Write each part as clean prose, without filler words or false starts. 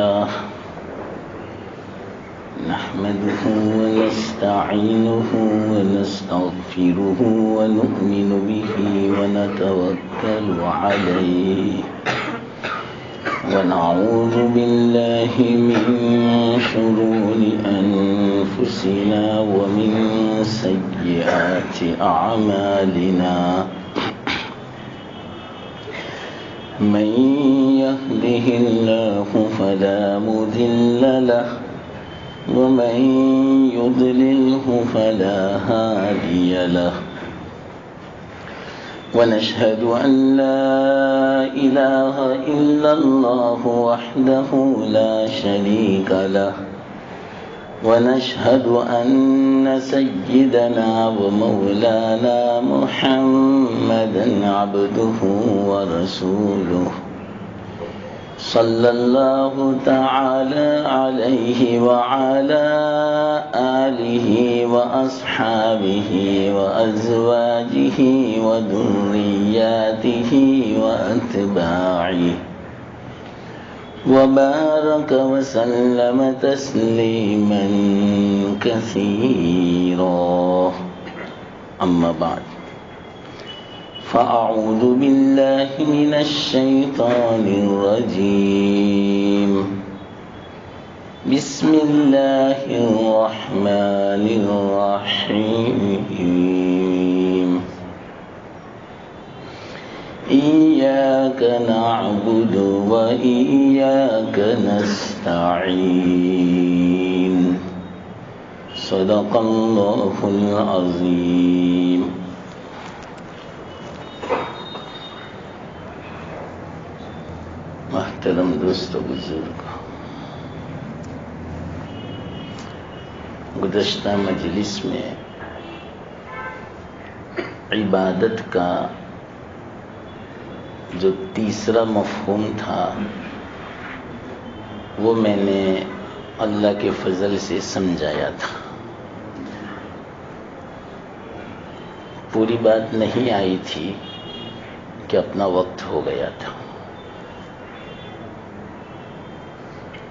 لله نحمده ونستعينه ونستغفره ونؤمن به ونتوكل عليه ونعوذ بالله من شرور أنفسنا ومن سيئات أعمالنا من يهده الله فلا مضل له ومن يضلله فلا هادي له ونشهد أن لا إله إلا الله وحده لا شريك له ونشهد أن سيدنا ومولانا محمدا عبده ورسوله صلى الله تعالى عليه وعلى آله وأصحابه وأزواجه وذرياته وأتباعه وبارك وسلم تسليما كثيرا أما بعد فأعوذ بالله من الشيطان الرجيم بسم الله الرحمن الرحيم إياك نعبد وإياك نستعين صدق الله العظيم محترم دوست و بزرگ، گزشتہ مجلس میں عبادت کا جو تیسرا مفہوم تھا وہ میں نے اللہ کے فضل سے سمجھایا تھا. پوری بات نہیں آئی تھی کہ اپنا وقت ہو گیا تھا.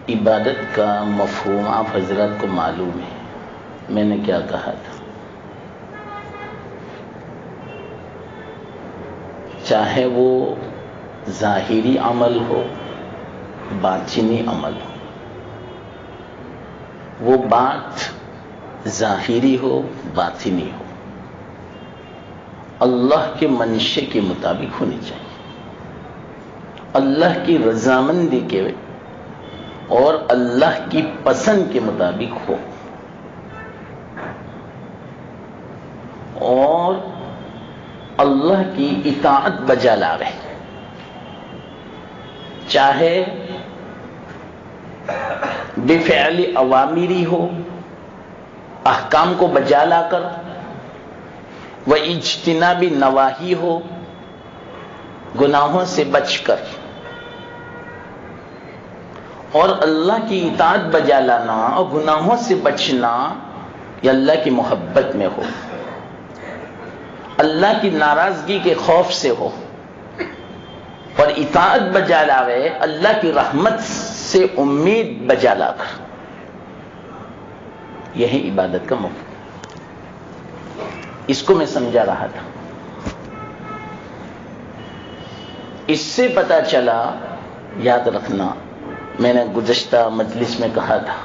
عبادت کا مفہوم آپ حضرات کو معلوم ہے. میں نے کیا کہا تھا؟ چاہے وہ ظاہری عمل ہو، باطنی عمل ہو، وہ بات ظاہری ہو باطنی ہو، اللہ کے منشے کے مطابق ہونی چاہیے، اللہ کی رضامندی کے اور اللہ کی پسند کے مطابق ہو، اور اللہ کی اطاعت بجا لاوے. چاہے بفعل اوامری ہو، احکام کو بجا لا کر، و اجتناب نواہی ہو، گناہوں سے بچ کر، اور اللہ کی اطاعت بجا لانا اور گناہوں سے بچنا یہ اللہ کی محبت میں ہو، اللہ کی ناراضگی کے خوف سے ہو، اور اطاعت بجا لاوے اللہ کی رحمت سے امید بجا لا کر. یہی عبادت کا مفہوم. اس کو میں سمجھا رہا تھا. اس سے پتہ چلا، یاد رکھنا میں نے گزشتہ مجلس میں کہا تھا،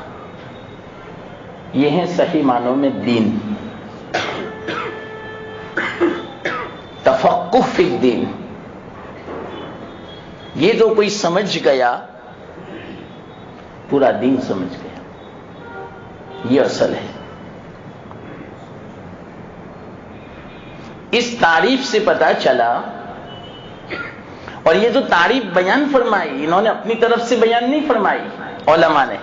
یہ ہے صحیح معنوں میں دین، تفقہ فی الدین. یہ جو کوئی سمجھ گیا پورا دین سمجھ گیا. یہ اصل ہے. اس تعریف سے پتہ چلا، اور یہ جو تعریف بیان فرمائی انہوں نے اپنی طرف سے بیان نہیں فرمائی، علماء نے.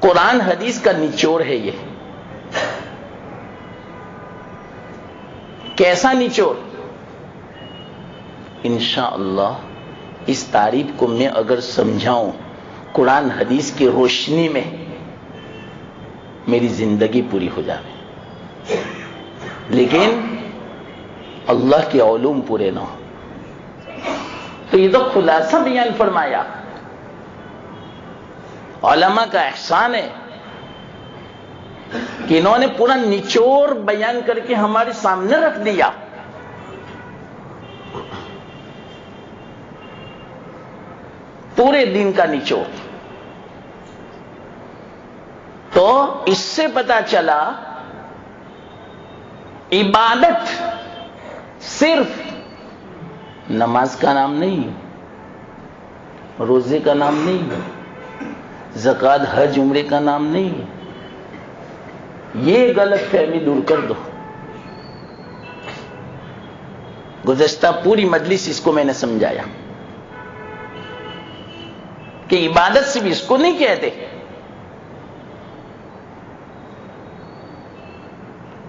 قرآن حدیث کا نچوڑ ہے یہ. کیسا نچوڑ؟ انشاءاللہ اس تعریف کو میں اگر سمجھاؤں قرآن حدیث کی روشنی میں، میری زندگی پوری ہو جائے. لیکن اللہ کے علوم پورے نہ ہو. تو یہ تو خلاصہ بیان فرمایا. علماء کا احسان ہے کہ انہوں نے پورا نچوڑ بیان کر کے ہمارے سامنے رکھ دیا. پورے دن کا نچوڑ. تو اس سے پتا چلا عبادت صرف نماز کا نام نہیں، روزے کا نام نہیں، زکوٰۃ حج عمرے کا نام نہیں. یہ غلط فہمی دور کر دو. گزشتہ پوری مجلس اس کو میں نے سمجھایا کہ عبادت صرف اس کو نہیں کہتے،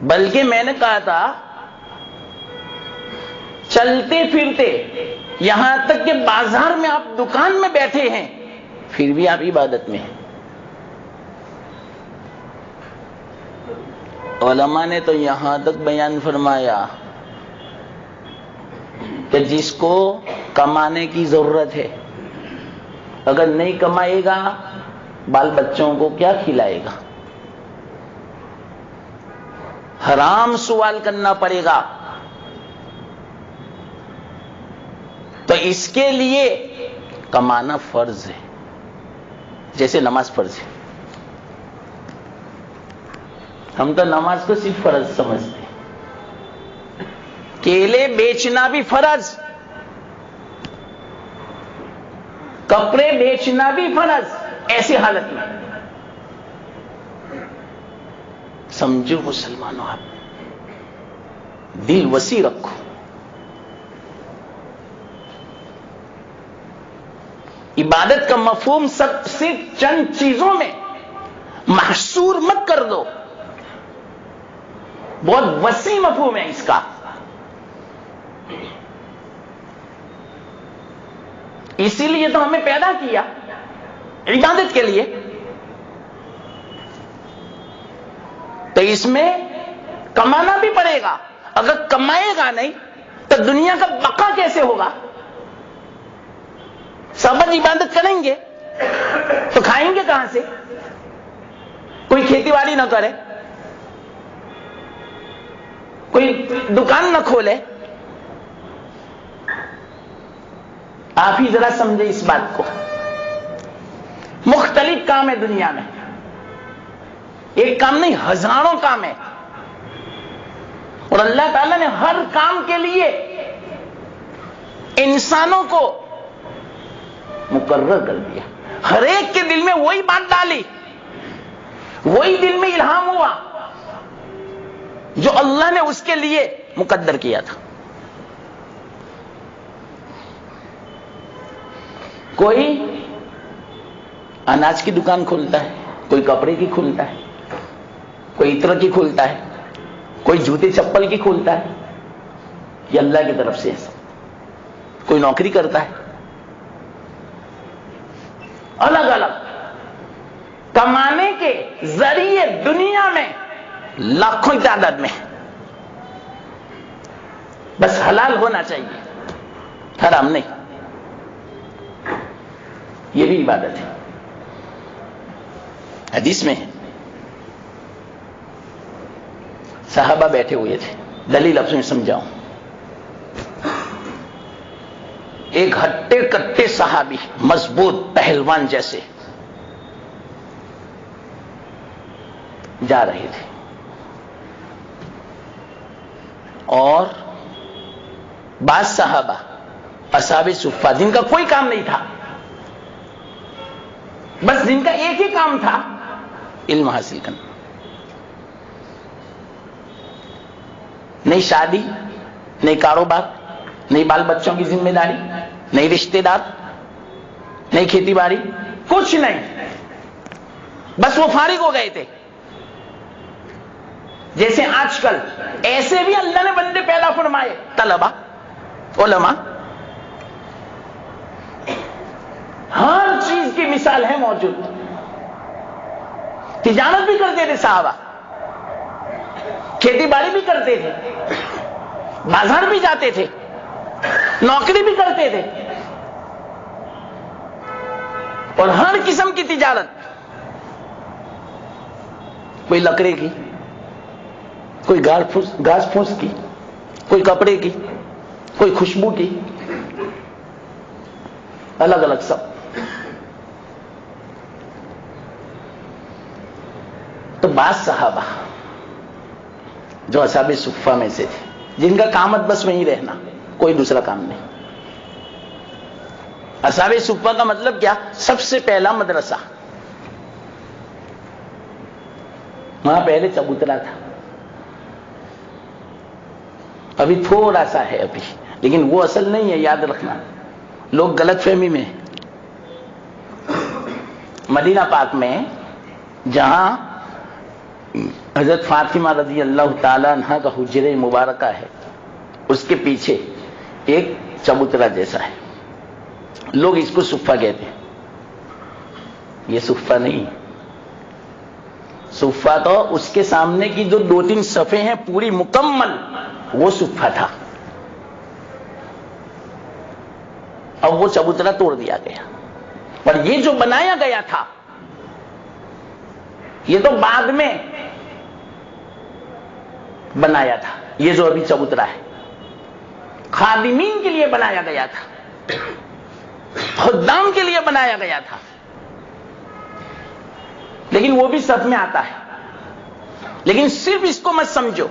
بلکہ میں نے کہا تھا چلتے پھرتے یہاں تک کہ بازار میں آپ دکان میں بیٹھے ہیں پھر بھی آپ عبادت میں ہیں. علماء نے تو یہاں تک بیان فرمایا کہ جس کو کمانے کی ضرورت ہے اگر نہیں کمائے گا بال بچوں کو کیا کھلائے گا؟ حرام سوال کرنا پڑے گا. تو اس کے لیے کمانا فرض ہے، جیسے نماز فرض ہے. ہم تو نماز کو صرف فرض سمجھتے. کیلے بیچنا بھی فرض، کپڑے بیچنا بھی فرض. ایسی حالت میں سمجھو مسلمانوں، آپ دل وسیع رکھو. عبادت کا مفہوم صرف چند چیزوں میں محصور مت کر دو، بہت وسیع مفہوم ہے اس کا. اسی لیے تو ہمیں پیدا کیا عبادت کے لیے. تو اس میں کمانا بھی پڑے گا. اگر کمائے گا نہیں تو دنیا کا بقا کیسے ہوگا؟ سب عبادت کریں گے تو کھائیں گے کہاں سے؟ کوئی کھیتی باڑی نہ کرے، کوئی دکان نہ کھولے. آپ ہی ذرا سمجھے اس بات کو. مختلف کام ہے دنیا میں، ایک کام نہیں ہزاروں کام ہے، اور اللہ تعالیٰ نے ہر کام کے لیے انسانوں کو مقرر کر دیا. ہر ایک کے دل میں وہی بات ڈالی، وہی دل میں الہام ہوا جو اللہ نے اس کے لیے مقدر کیا تھا. کوئی اناج کی دکان کھولتا ہے، کوئی کپڑے کی کھولتا ہے، کوئی عطر کی کھولتا ہے، کوئی جوتے چپل کی کھولتا ہے. یہ اللہ کی طرف سے ہے. کوئی نوکری کرتا ہے. الگ الگ کمانے کے ذریعے دنیا میں لاکھوں تعداد میں، بس حلال ہونا چاہیے، حرام نہیں. یہ بھی عبادت ہے. حدیث میں صحابہ بیٹھے ہوئے تھے. دلیل لفظوں میں سمجھاؤں. ایک ہٹے کٹے صحابی مضبوط پہلوان جیسے جا رہے تھے، اور بعض صحابہ اصحاب صفہ جن کا کوئی کام نہیں تھا، بس جن کا ایک ہی کام تھا علم حاصل کرنا. نہیں شادی، نہیں کاروبار، نہیں بال بچوں کی ذمہ داری، نہیں رشتہ دار، نہیں کھیتی باڑی، کچھ نہیں. بس وہ فارغ ہو گئے تھے. جیسے آج کل ایسے بھی اللہ نے بندے پیدا فرمائے، طلبہ، علماء، ہر چیز کی مثال ہے موجود. تجارت بھی کرتے تھے صحابہ، کھیتی باڑی بھی کرتے تھے، بازار بھی جاتے تھے، نوکری بھی کرتے تھے. اور ہر قسم کی تجارت، کوئی لکڑے کی، کوئی گھاس پھوس کی، کوئی کپڑے کی، کوئی خوشبو کی، الگ الگ سب. تو بعض صحابہ جو اصحاب صفہ میں سے تھے، جن کا کامت بس وہیں رہنا، کوئی دوسرا کام نہیں. اصحاب صفہ کا مطلب کیا؟ سب سے پہلا مدرسہ. وہاں پہلے چبوترا تھا، ابھی تھوڑا سا ہے ابھی، لیکن وہ اصل نہیں ہے، یاد رکھنا. لوگ غلط فہمی میں. مدینہ پاک میں جہاں حضرت فاطمہ رضی اللہ تعالی عنہا کا حجرہ مبارکہ ہے، اس کے پیچھے ایک چبوترا جیسا ہے. لوگ اس کو صفہ کہتے ہیں. یہ صفہ نہیں. صفہ تو اس کے سامنے کی جو 2-3 صفحے ہیں پوری مکمل، وہ صفہ تھا. اب وہ چبوترا توڑ دیا گیا، اور یہ جو بنایا گیا تھا یہ تو بعد میں بنایا تھا. یہ جو ابھی چبوترا ہے خادمین کے لیے بنایا گیا تھا، خدام کے لیے بنایا گیا تھا، لیکن وہ بھی صف میں آتا ہے. لیکن صرف اس کو مت سمجھو،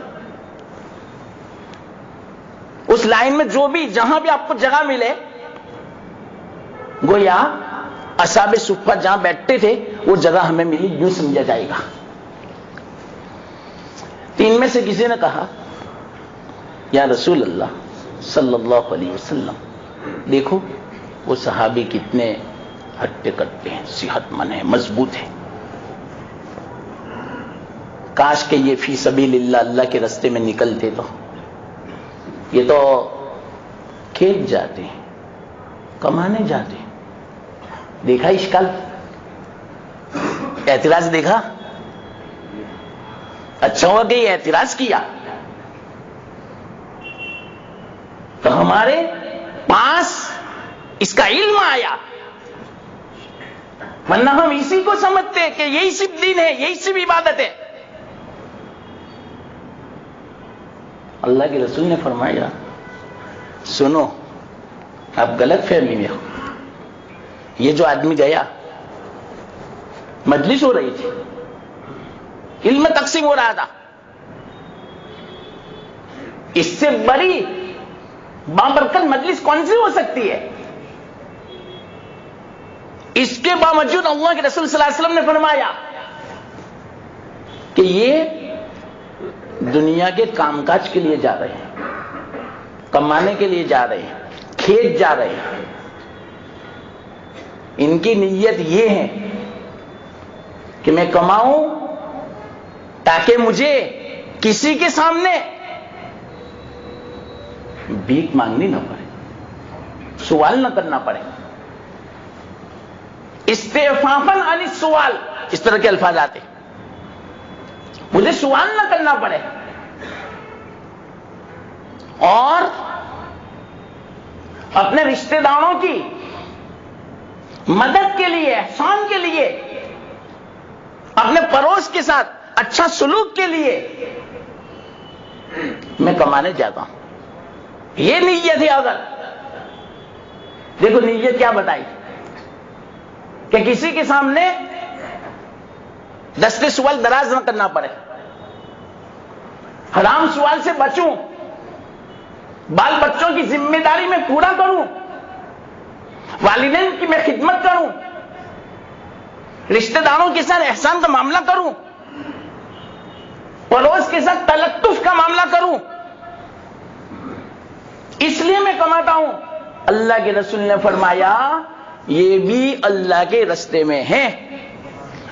اس لائن میں جو بھی جہاں بھی آپ کو جگہ ملے، گویا اصحاب صفہ جہاں بیٹھتے تھے وہ جگہ ہمیں ملی، یوں سمجھا جائے گا. 3 میں سے کسی نے کہا یا رسول اللہ صلی اللہ علیہ وسلم، دیکھو وہ صحابی کتنے ہٹتے کٹتے ہیں، صحت مند ہیں، مضبوط ہیں، کاش کہ یہ فی سبیل اللہ، اللہ کے راستے میں نکلتے تو. یہ تو کھیت جاتے ہیں، کمانے جاتے ہیں. دیکھا اشکال؟ اعتراض دیکھا؟ اچھا ہوا کہ یہ اعتراض کیا تو ہمارے پاس اس کا علم آیا، ورنہ ہم اسی کو سمجھتے ہیں کہ یہی صرف دین ہے، یہی صرف عبادت ہے. اللہ کے رسول نے فرمایا سنو، آپ غلط فہمی میں ہو. یہ جو آدمی گیا، مجلس ہو رہی تھی، علم تقسیم ہو رہا تھا، اس سے بڑی بابرکت مجلس کون سی ہو سکتی ہے؟ اس کے باوجود اللہ کے رسول صلی اللہ علیہ وسلم نے فرمایا کہ یہ دنیا کے کام کاج کے لیے جا رہے ہیں، کمانے کے لیے جا رہے ہیں، کھیت جا رہے ہیں. ان کی نیت یہ ہے کہ میں کماؤں تاکہ مجھے کسی کے سامنے بھیک مانگنی نہ پڑے، سوال نہ کرنا پڑے. استعفافاً عن السوال، اس طرح کے الفاظ آتے، مجھے سوال نہ کرنا پڑے. اور اپنے رشتہ داروں کی مدد کے لیے، احسان کے لیے، اپنے پڑوس کے ساتھ اچھا سلوک کے لیے میں کمانے جاتا ہوں. یہ نیت ہے. اگر دیکھو نیت کیا بتائی کہ کسی کے سامنے دست سوال دراز نہ کرنا پڑے، حرام سوال سے بچوں، بال بچوں کی ذمہ داری میں پورا کروں، والدین کی میں خدمت کروں، رشتہ داروں کے ساتھ احسان کا معاملہ کروں، پڑوس کے ساتھ تلطف کا معاملہ کروں. اس لیے میں کماتا ہوں. اللہ کے رسول نے فرمایا یہ بھی اللہ کے راستے میں ہیں،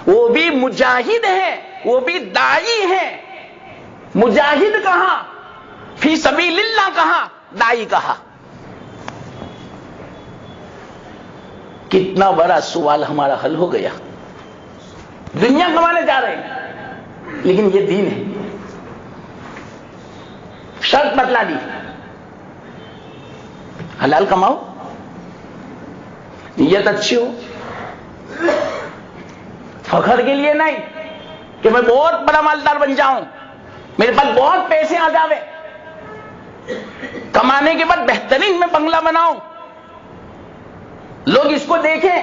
وہ بھی مجاہد ہیں، وہ بھی داعی ہیں. مجاہد کہا، فی سبیل اللہ کہا، داعی کہا. کتنا بڑا سوال ہمارا حل ہو گیا. دنیا کمانے جا رہے ہیں لیکن یہ دین ہے. شرط بتلا دی، حلال کماؤ، نیت اچھی ہو، فخر کے لیے نہیں کہ میں بہت بڑا مالدار بن جاؤں، میرے پاس بہت پیسے آ جاوے، کمانے کے بعد بہترین میں بنگلہ بناؤں، لوگ اس کو دیکھیں،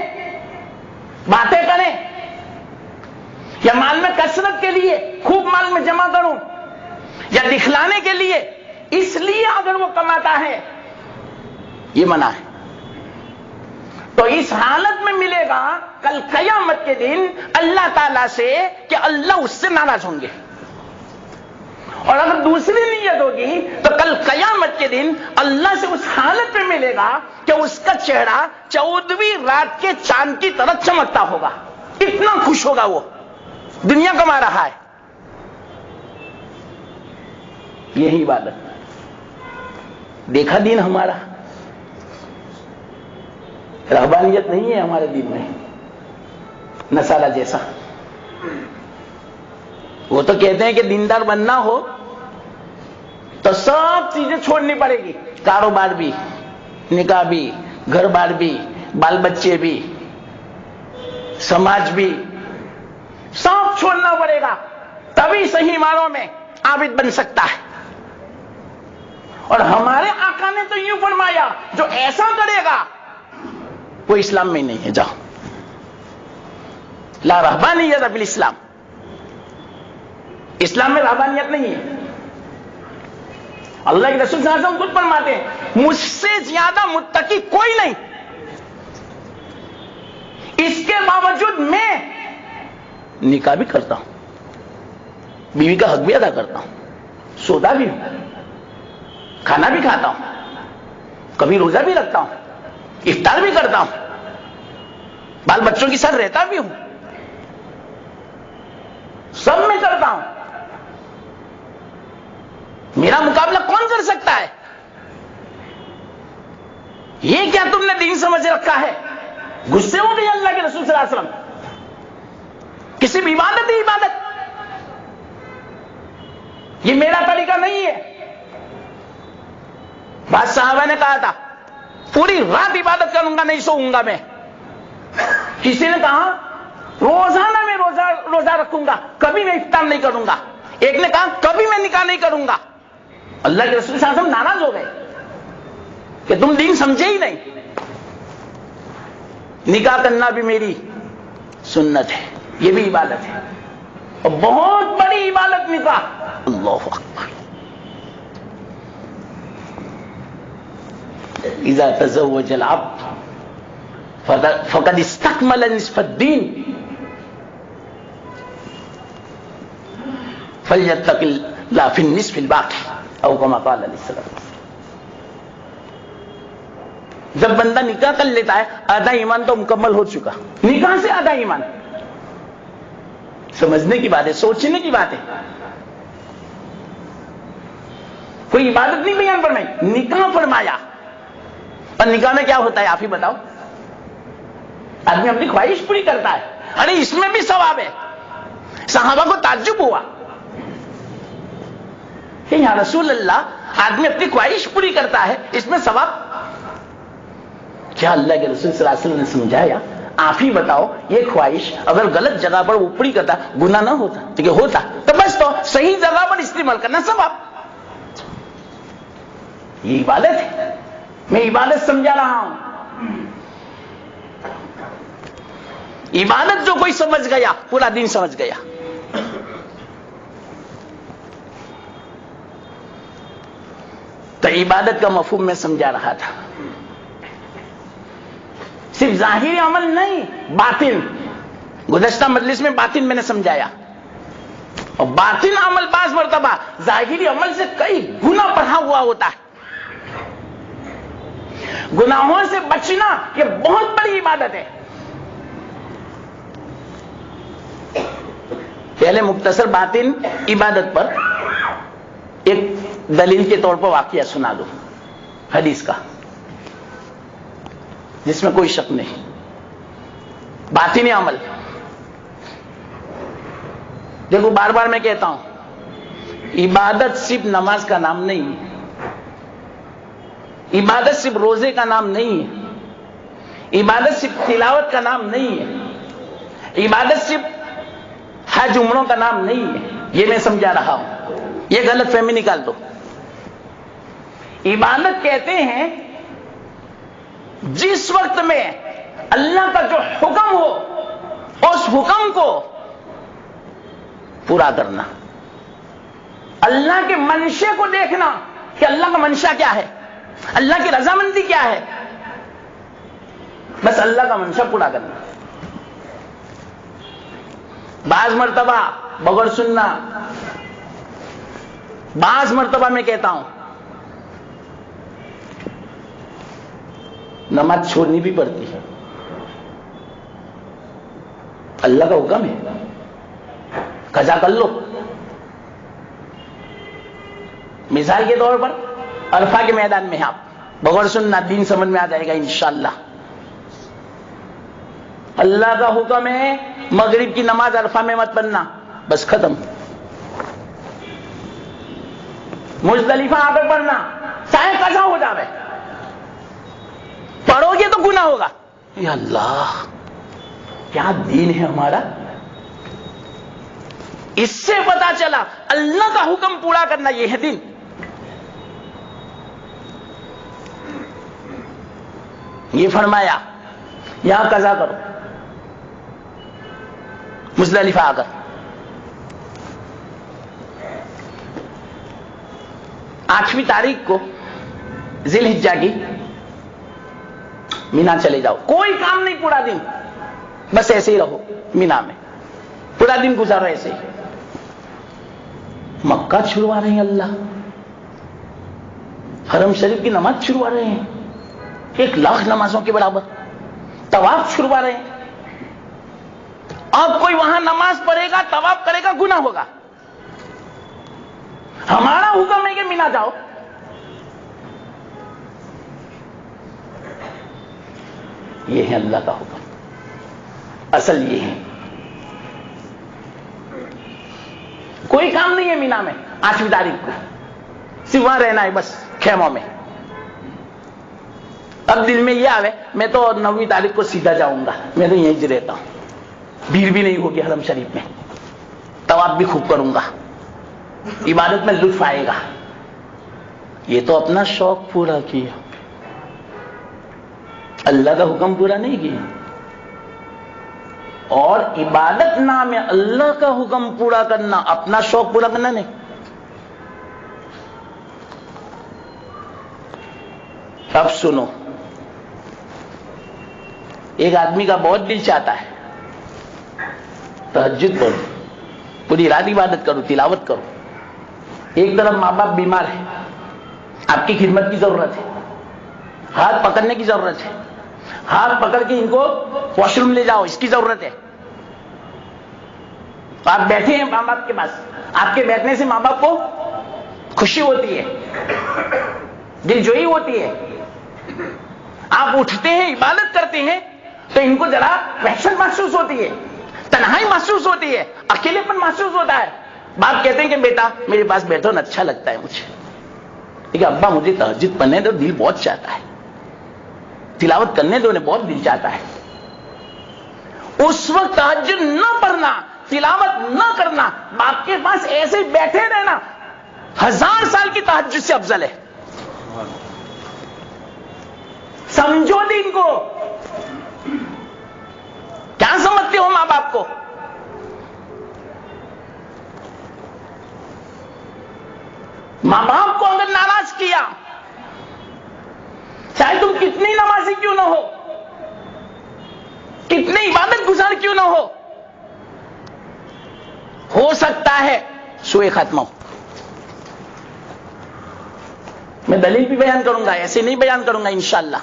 باتیں کریں، یا مال میں کثرت کے لیے خوب مال میں جمع کروں، یا دکھلانے کے لیے، اس لیے اگر وہ کماتا ہے، یہ منع ہے۔ تو اس حالت میں ملے گا کل قیامت کے دن اللہ تعالیٰ سے کہ اللہ اس سے ناراض ہوں گے، اور اگر دوسری نیت ہوگی تو کل قیامت کے دن اللہ سے اس حالت میں ملے گا کہ اس کا چہرہ 14ویں رات کے چاند کی طرح چمکتا ہوگا، اتنا خوش ہوگا وہ، دنیا کما رہا ہے۔ یہی عبادت دیکھا دین ہمارا، رہبانیت نہیں ہے ہمارے دین میں، نصارہ جیسا۔ وہ تو کہتے ہیں کہ دیندار بننا ہو تو سب چیزیں چھوڑنی پڑے گی، کاروبار بھی، نکاح بھی، گھر بار بھی، بال بچے بھی، سماج بھی، سب چھوڑنا پڑے گا، تبھی صحیح معنوں میں عابد بن سکتا ہے۔ اور ہمارے آقا نے تو یوں فرمایا جو ایسا کرے گا وہ اسلام میں نہیں ہے، جاؤ، لا رہبانیت فی الاسلام، اسلام میں رہبانیت نہیں ہے۔ اللہ کے رسول صلی اللہ علیہ وسلم خود فرماتے ہیں مجھ سے زیادہ متقی کوئی نہیں، اس کے باوجود میں نکاح بھی کرتا ہوں، بیوی کا حق بھی ادا کرتا ہوں، سودا بھی ہوں، کھانا بھی کھاتا ہوں، کبھی روزہ بھی رکھتا ہوں، افطار بھی کرتا ہوں، بال بچوں کے ساتھ رہتا بھی ہوں، سب میں کرتا ہوں، میرا مقابلہ کون کر سکتا ہے؟ یہ کیا تم نے دین سمجھ رکھا ہے؟ غصے ہو گئے اللہ کے رسول صلی اللہ علیہ وسلم، کسی بھی عبادت ہی عبادت، یہ میرا طریقہ نہیں ہے۔ بعض صحابہ نے کہا تھا پوری رات عبادت کروں گا، نہیں سوؤں گا میں۔ کسی نے کہا روزانہ میں روزہ رکھوں گا، کبھی میں افطار نہیں کروں گا۔ ایک نے کہا کبھی میں نکاح نہیں کروں گا۔ اللہ کے رسول صلی اللہ علیہ وسلم ناراض ہو گئے کہ تم دین سمجھے ہی نہیں۔ نکاح کرنا بھی میری سنت ہے، یہ بھی عبادت ہے، اور بہت بڑی عبادت نکاح۔ اللہ اکبر۔ اذا تزوج العبد فقد استكمل نصف الدين فليتق الله في النصف الباقي او كما قال علیہ السلام۔ جب بندہ نکاح کر لیتا ہے آدھا ایمان تو مکمل ہو چکا، نکاح سے آدھا ایمان۔ سمجھنے کی بات ہے، سوچنے کی بات ہے، کوئی عبادت نہیں بیان فرمائی، نکاح فرمایا۔ اور نکاح میں کیا ہوتا ہے آپ ہی بتاؤ؟ آدمی اپنی خواہش پوری کرتا ہے، ارے اس میں بھی ثواب ہے۔ صحابہ کو تعجب ہوا کہ یا رسول اللہ آدمی اپنی خواہش پوری کرتا ہے، اس میں ثواب؟ کیا اللہ کے رسول صلی اللہ علیہ وسلم نے سمجھایا آپ ہی بتاؤ یہ خواہش اگر غلط جگہ پر وہ پوری کرتا گناہ نہ ہوتا؟ ٹھیک ہے ہوتا، تو بس تو صحیح جگہ پر استعمال کرنا ثواب۔ یہ عبادت ہے، میں عبادت سمجھا رہا ہوں۔ عبادت جو کوئی سمجھ گیا پورا دین سمجھ گیا۔ تو عبادت کا مفہوم میں سمجھا رہا تھا، صرف ظاہری عمل نہیں، باطن۔ گزشتہ مجلس میں باطن میں نے سمجھایا، اور باطن عمل بعض مرتبہ ظاہری عمل سے کئی گنا بڑھا ہوا ہوتا ہے۔ گناہوں سے بچنا یہ بہت بڑی عبادت ہے۔ پہلے مختصر باطن عبادت پر ایک دلیل کے طور پر واقعہ سنا دو حدیث کا، جس میں کوئی شک نہیں۔ باطنی عمل دیکھو، بار بار میں کہتا ہوں عبادت صرف نماز کا نام نہیں ہے، عبادت صرف روزے کا نام نہیں ہے، عبادت صرف تلاوت کا نام نہیں ہے، عبادت صرف حج عمروں کا نام نہیں ہے، یہ میں سمجھا رہا ہوں، یہ غلط فہمی نکال دو۔ عبادت کہتے ہیں جس وقت میں اللہ کا جو حکم ہو اس حکم کو پورا کرنا، اللہ کے منشے کو دیکھنا کہ اللہ کا منشا کیا ہے، اللہ کی رضامندی کیا ہے، بس اللہ کا منشا پورا کرنا۔ بعض مرتبہ بغیر سننا، بعض مرتبہ میں کہتا ہوں نماز چھوڑنی بھی پڑتی ہے، اللہ کا حکم ہے، قضا کر لو۔ مثال کے طور پر عرفہ کے میدان میں آپ بغیر سننا، دین سمجھ میں آ جائے گا انشاءاللہ۔ اللہ کا حکم ہے مغرب کی نماز عرفہ میں مت پڑھنا، بس ختم۔ مزدلفہ آ کر پڑھنا، چاہے قضا ہو جاوے، پڑھو گے تو گناہ ہوگا۔ یا اللہ کیا دین ہے ہمارا! اس سے پتا چلا اللہ کا حکم پورا کرنا یہ ہے دین۔ یہ فرمایا یہاں قضا کرو مزدلفہ آ کر، 8ویں تاریخ کو ذی الحجہ کی مینا چلے جاؤ، کوئی کام نہیں پورا دن، بس ایسے ہی رہو مینا میں، پورا دن گزارو ایسے ہی۔ مکہ چھڑوا رہے ہیں اللہ، حرم شریف کی نماز چھڑوا رہے ہیں 1,00,000 نمازوں کے برابر، طواف چھڑوا رہے ہیں۔ اب کوئی وہاں نماز پڑھے گا، طواف کرے گا، گناہ ہوگا۔ ہمارا حکم ہے کہ مینا جاؤ۔ یہ ہے اللہ کا حکم، اصل یہ ہے۔ کوئی کام نہیں ہے مینا میں 8ویں تاریخ کو، صرف وہاں رہنا ہے بس خیموں میں۔ اب دل میں یہ آوے میں تو 9ویں تاریخ کو سیدھا جاؤں گا، میں تو یہیں رہتا ہوں، بھیڑ بھی نہیں ہوگی حرم شریف میں، طواف بھی خوب کروں گا، عبادت میں لطف آئے گا۔ یہ تو اپنا شوق پورا کیا، اللہ کا حکم پورا نہیں کیا۔ اور عبادت نام ہے اللہ کا حکم پورا کرنا، اپنا شوق پورا کرنا نہیں۔ اب سنو، ایک آدمی کا بہت دل چاہتا ہے تہجد پڑھو، پوری رات عبادت کرو، تلاوت کرو۔ ایک طرف ماں باپ بیمار ہے، آپ کی خدمت کی ضرورت ہے، ہاتھ پکڑنے کی ضرورت ہے، ہاتھ پکڑ کے ان کو واش روم لے جاؤ، اس کی ضرورت ہے۔ آپ بیٹھے ہیں ماں باپ کے پاس، آپ کے بیٹھنے سے ماں باپ کو خوشی ہوتی ہے، دل جوئی ہوتی ہے۔ آپ اٹھتے ہیں، عبادت کرتے ہیں تو ان کو ذرا وحشت محسوس ہوتی ہے، تنہائی محسوس ہوتی ہے، اکیلے پن محسوس ہوتا ہے۔ باپ کہتے ہیں کہ بیٹا میرے پاس بیٹھو نا، اچھا لگتا ہے مجھے، لیکن ابا مجھے تہجد پڑھنے دو، دل بہت چاہتا ہے، تلاوت کرنے دو، انہیں بہت دل چاہتا ہے۔ اس وقت تہجد نہ پڑھنا، تلاوت نہ کرنا، باپ کے پاس ایسے ہی بیٹھے رہنا 1000 سال کی تہجد سے افضل ہے۔ سمجھو دین کو، کیا سمجھتے ہو ماں باپ کو؟ ماں باپ کو اگر ناراض کیا، چاہے تم کتنی نمازی کیوں نہ ہو، کتنی عبادت گزار کیوں نہ ہو سکتا ہے سوء خاتمہ ہو۔ میں دلیل بھی بیان کروں گا، ایسے نہیں بیان کروں گا انشاءاللہ۔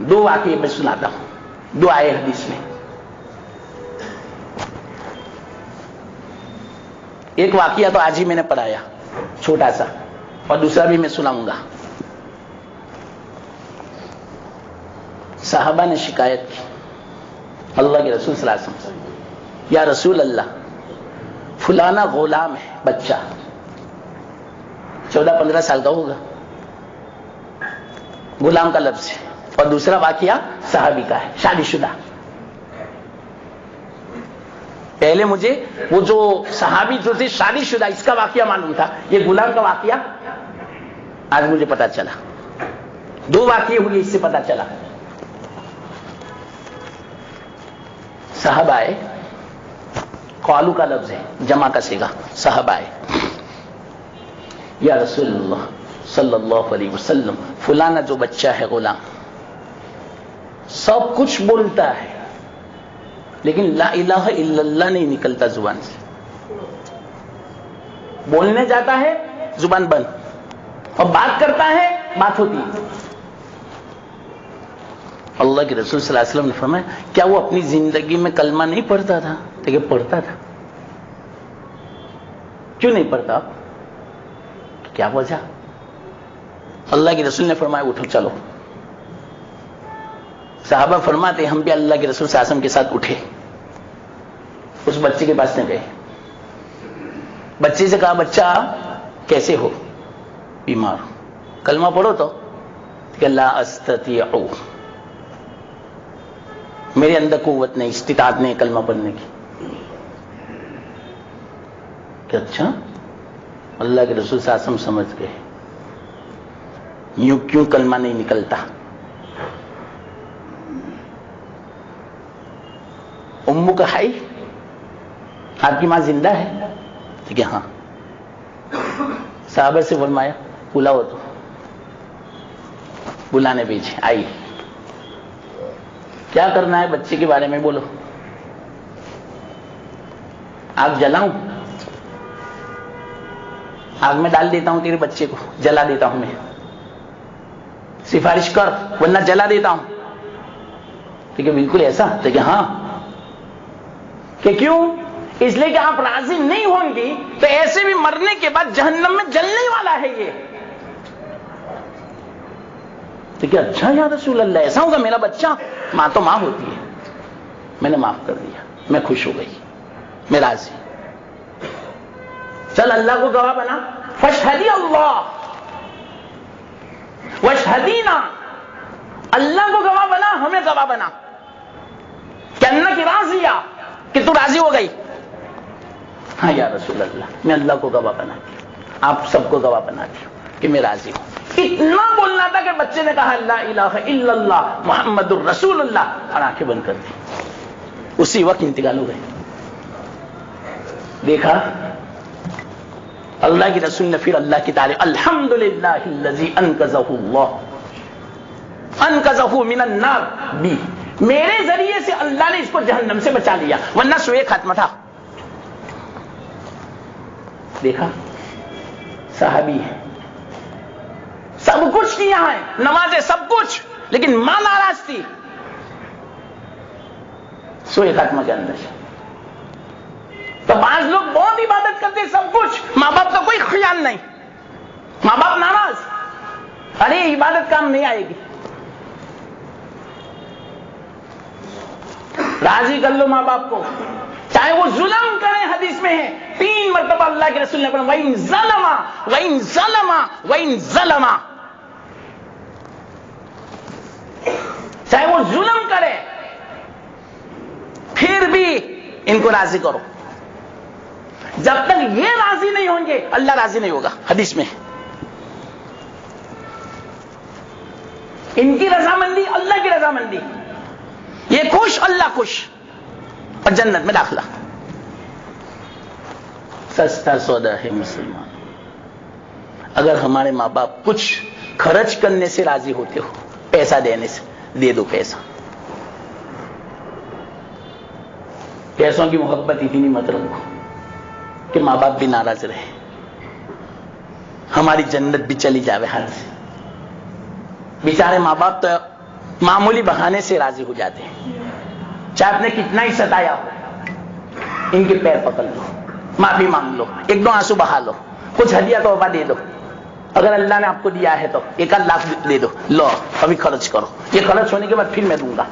دو واقعے میں سناتا ہوں، دو آئے حدیث میں۔ ایک واقعہ تو آج ہی میں نے پڑھایا چھوٹا سا، اور دوسرا بھی میں سناؤں گا۔ صحابہ نے شکایت کی اللہ کے رسول صلی اللہ علیہ وسلم سے، یا رسول اللہ فلانا غلام ہے، بچہ 14-15 سال کا ہوگا، غلام کا لفظ ہے، اور دوسرا واقعہ صحابی کا ہے، شادی شدہ. پہلے مجھے وہ جو صحابی جو تھے شادی شدہ اس کا واقعہ معلوم تھا، یہ غلام کا واقعہ آج مجھے پتا چلا. 2 واقعے ہوئے اس سے پتا چلا. صاحب آئے، قالو کا لفظ ہے، جمع کا صیغہ، صاحب آئے، یا رسول اللہ صلی اللہ علیہ وسلم، فلانا جو بچہ ہے غلام سب کچھ بولتا ہے لیکن لا الہ الا اللہ نہیں نکلتا زبان سے. بولنے جاتا ہے زبان بند، اور بات کرتا ہے بات ہوتی ہے. اللہ کے رسول صلی اللہ علیہ وسلم نے فرمایا کیا وہ اپنی زندگی میں کلمہ نہیں پڑھتا تھا؟ لیکن پڑھتا تھا. کیوں نہیں پڑھتا؟ کیا وجہ؟ اللہ کے رسول نے فرمایا اٹھو چلو. صحابہ فرماتے ہم بھی اللہ کے رسول صلی اللہ علیہ وسلم کے ساتھ اٹھے، اس بچے کے پاس میں گئے. بچے سے کہا بچہ کیسے ہو؟ بیمار ہو. کلمہ پڑھو تو کہ لا استطیع، میرے اندر قوت نہیں، استطاعت نہیں کلمہ پڑھنے کی. کہ اچھا، اللہ کے رسول صلی اللہ علیہ وسلم سمجھ گئے یوں کیوں کلمہ نہیں نکلتا. امو کا حی، آپ کی ماں زندہ ہے؟ ٹھیک ہے، ہاں. صحابہ سے فرمایا بلاؤ، تو بلانے بھیجے. آئی، کیا کرنا ہے بچے کے بارے میں بولو. آگ جلاؤں؟ آگ میں ڈال دیتا ہوں تیرے بچے کو، جلا دیتا ہوں میں. سفارش کر ورنہ جلا دیتا ہوں. ٹھیک ہے، بالکل ایسا؟ ٹھیک ہے، ہاں. کہ کیوں؟ اس لیے کہ آپ راضی نہیں ہوں گی تو ایسے بھی مرنے کے بعد جہنم میں جلنے والا ہے یہ. ٹھیک ہے، اچھا یا رسول اللہ ایسا ہوگا میرا بچہ؟ ماں تو ماں ہوتی ہے. میں نے معاف کر دیا، میں خوش ہو گئی، میں راضی. چل اللہ کو گواہ بنا. فاشہدی اللہ واشہدینا، اللہ کو گواہ بنا، ہمیں گواہ بنا کہ اللہ کی راضیہ، کہ تو راضی ہو گئی. ہاں یا رسول اللہ، میں اللہ کو گواہ بناتی ہوں، آپ سب کو گواہ بناتی ہوں کہ میں راضی ہوں. اتنا بولنا تھا کہ بچے نے کہا لا الہ الا اللہ محمد الرسول اللہ، اور آنکھیں بند کر دی. اسی وقت انتقال ہو گئے. دیکھا اللہ کے رسول نے پھر اللہ کی تعریف، الحمدللہ الذی انقذہ اللہ انقذہ من النار بی، میرے ذریعے سے اللہ نے اس کو جہنم سے بچا لیا، ورنہ سوئے ختم تھا. دیکھا، صحابی ہے، سب کچھ کیا ہے، نمازیں سب کچھ، لیکن ماں ناراض تھی. سوئے خاتمہ کے اندر. تو بعض لوگ بہت عبادت کرتے سب کچھ، ماں باپ کا کوئی خیال نہیں، ماں باپ ناراض، ارے عبادت کام نہیں آئے گی. راضی کر لو ماں باپ کو، چاہے وہ ظلم کریں. حدیث میں ہے 3 مرتبہ اللہ کے رسول نے فرمایا وَإِن ظَلَمَ وَإِن ظَلَمَ وَإِن ظَلَمَ، چاہے وہ ظلم کرے پھر بھی ان کو راضی کرو. جب تک یہ راضی نہیں ہوں گے اللہ راضی نہیں ہوگا. حدیث میں ان کی رضامندی اللہ کی رضامندی، یہ خوش اللہ خوش، اور جنت میں داخلہ. سستا سودا ہے مسلمان. اگر ہمارے ماں باپ کچھ خرچ کرنے سے راضی ہوتے ہو، پیسہ دینے سے، دے دو پیسہ. پیسوں کی محبت اتنی مت رکھو کہ ماں باپ بھی ناراض رہے، ہماری جنت بھی چلی جاوے ہاتھ سے. بیچارے ماں باپ تو معمولی بہانے سے راضی ہو جاتے ہیں، چاہے آپ نے کتنا ہی ستایا ہو، ان کے پیر پکڑ لو، معافی مانگ لو، 1-2 آنسو بہا لو، کچھ ہدیہ تحفہ دے دو. اگر اللہ نے آپ کو دیا ہے تو 1-8 لاکھ دے دو، لو ابھی خرچ کرو، یہ خرچ ہونے کے بعد پھر میں دوں گا.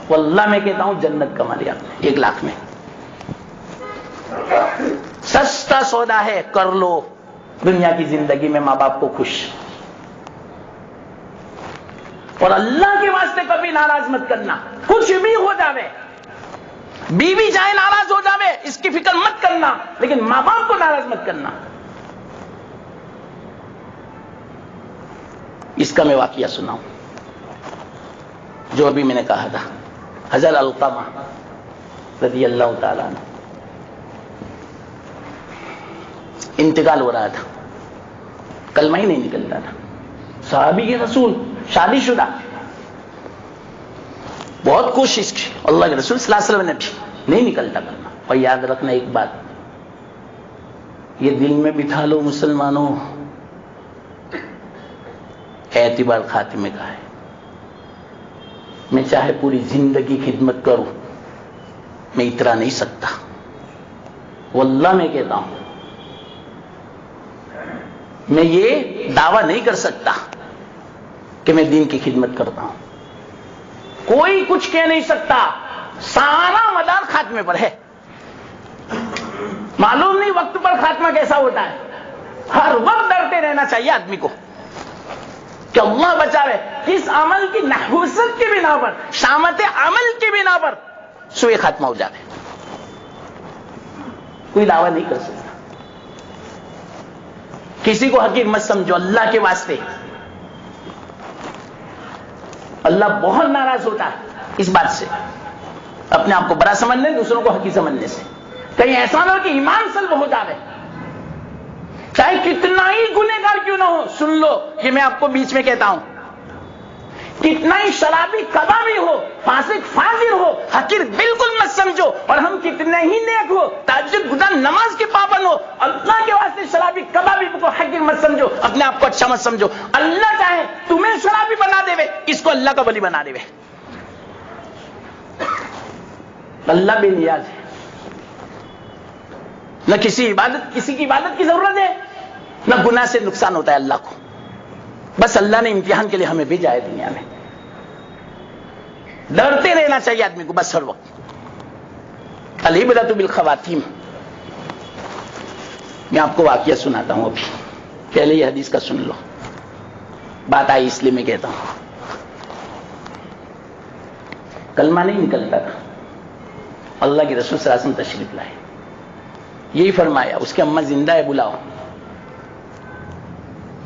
واللہ میں کہتا ہوں جنت کما لیا 1 لاکھ میں. سستا سودا ہے، کر لو دنیا کی زندگی میں ماں باپ کو خوش. اور اللہ کے واسطے کبھی ناراض مت کرنا، کچھ بھی ہو جاوے، بیوی چاہے ناراض ہو جاوے اس کی فکر مت کرنا، لیکن ماں باپ کو ناراض مت کرنا۔ اس کا میں واقعہ سناؤں جو ابھی میں نے کہا تھا۔ حضرت علقمہ رضی اللہ تعالیٰ عنہ انتقال ہو رہا تھا، کلمہ ہی نہیں نکلتا تھا، صحابی کے رسول، شادی شدہ، بہت کوشش کی، اللہ کے رسول صلی اللہ علیہ وسلم نے بھی نہیں نکلتا کلمہ۔ اور یاد رکھنا ایک بات، یہ دل میں بٹھا لو مسلمانوں، اعتبار خاتمے کا ہے۔ میں چاہے پوری زندگی خدمت کروں، میں اترا نہیں سکتا، واللہ میں کہتا ہوں، میں یہ دعویٰ نہیں کر سکتا کہ میں دین کی خدمت کرتا ہوں۔ کوئی کچھ کہہ نہیں سکتا، سارا مدار خاتمے پر ہے۔ معلوم نہیں وقت پر خاتمہ کیسا ہوتا ہے، ہر وقت ڈرتے رہنا چاہیے آدمی کو کہ اللہ بچاوے کس عمل کی نحوست کی بنا پر، شامت عمل کی بنا پر سوء خاتمہ ہو جاوے۔ کوئی دعویٰ نہیں کر سکتا، کسی کو حقیر مت سمجھو اللہ کے واسطے۔ اللہ بہت ناراض ہوتا ہے اس بات سے، اپنے آپ کو بڑا سمجھنے، دوسروں کو حقیر سمجھنے سے۔ کہیں ایسا نہ ہو کہ ایمان سلب ہو جاوے، چاہے کتنا ہی گنہگار کیوں نہ ہو۔ سن لو کہ میں آپ کو بیچ میں کہتا ہوں، کتنا ہی شرابی کبابی ہو، فاسق فاجر ہو، حقیر بالکل مت سمجھو۔ اور ہم کتنے ہی نیک ہو، تہجد گزار نماز کے پابند ہو، اللہ کے واسطے شرابی کبابی کو حقیر مت سمجھو، اپنے آپ کو اچھا مت سمجھو۔ اللہ چاہے تمہیں شرابی بنا دے، اس کو اللہ کا ولی بنا دے۔ اللہ بے نیاز ہے، نہ کسی کی عبادت کی ضرورت ہے، نہ گناہ سے نقصان ہوتا ہے اللہ کو۔ بس اللہ نے امتحان کے لیے ہمیں بھیجا ہے دنیا میں، ڈرتے رہنا چاہیے آدمی کو بس ہر وقت۔ العبرۃ بالخواتیم۔ میں آپ کو واقعہ سناتا ہوں، ابھی پہلے یہ حدیث کا سن لو، بات آئی اس لیے میں کہتا ہوں۔ کلمہ نہیں نکلتا تھا، اللہ کے رسول صلی اللہ علیہ وسلم تشریف لائے، یہی فرمایا اس کی اماں زندہ ہے، بلاؤ،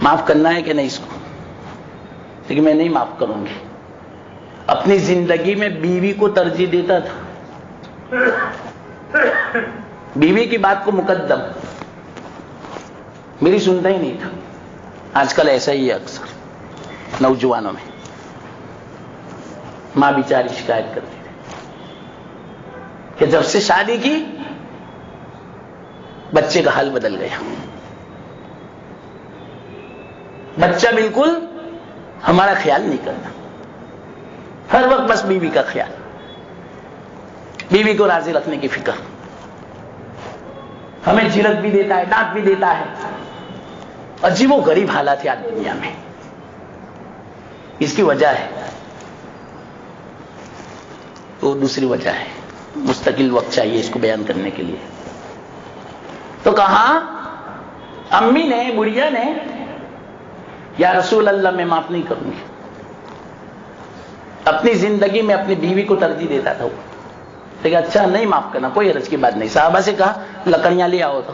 معاف کرنا ہے کہ نہیں اس کو؟ لیکن میں نہیں معاف کروں گی۔ اپنی زندگی میں بیوی کو ترجیح دیتا تھا، بیوی کی بات کو مقدم، میری سنتا ہی نہیں تھا۔ آج کل ایسا ہی ہے اکثر نوجوانوں میں، ماں بیچاری شکایت کرتی ہے کہ جب سے شادی کی بچے کا حال بدل گیا، بچہ بالکل ہمارا خیال نہیں کرتا، ہر وقت بس بیوی کا خیال، بیوی کو راضی رکھنے کی فکر، ہمیں جھڑک بھی دیتا ہے، ڈانٹ بھی دیتا ہے۔ عجیب و غریب حالات ہے آج دنیا میں۔ اس کی وجہ ہے تو دوسری وجہ ہے، مستقل وقت چاہیے اس کو بیان کرنے کے لیے۔ تو کہا امی نے، بڑھیا نے، یا رسول اللہ میں معاف نہیں کروں گی۔ اپنی زندگی میں اپنی بیوی کو ترجیح دیتا تھا وہ، لیکن اچھا نہیں معاف کرنا، کوئی حرج کی بات نہیں۔ صحابہ سے کہا لکڑیاں لے آؤ تو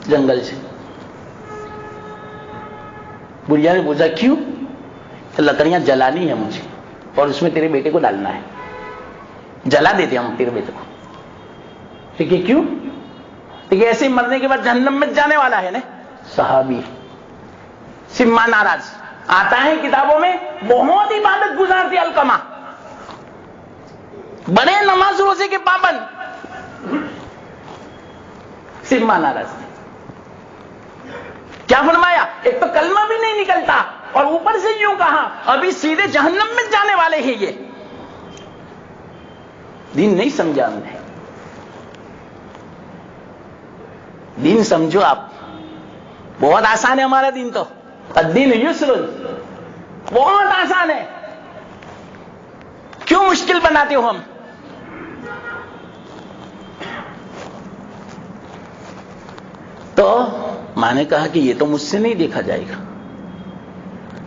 جنگل سے۔ بڑھیا نے پوچھا کیوں؟ کہ لکڑیاں جلانی ہے مجھے، اور اس میں تیرے بیٹے کو ڈالنا ہے، جلا دیتے ہم تیرے بیٹے کو۔ ٹھیک ہے، کیوں؟ کہ ایسے مرنے کے بعد جہنم میں جانے والا ہے نا۔ صحابی سما ناراض، آتا ہے کتابوں میں بہت عبادت گزار تھے علقمہ، بڑے نماز روزے کے پابند، سما ناراض تھے۔ کیا فرمایا؟ ایک تو کلمہ بھی نہیں نکلتا، اور اوپر سے یوں کہا ابھی سیدھے جہنم میں جانے والے ہیں یہ۔ دین نہیں سمجھا ہم نے، دین سمجھو آپ، بہت آسان ہے ہمارا دین، تو الدین یسر، بہت آسان ہے، کیوں مشکل بناتے ہو ہم؟ تو ماں نے کہا کہ یہ تو مجھ سے نہیں دیکھا جائے گا،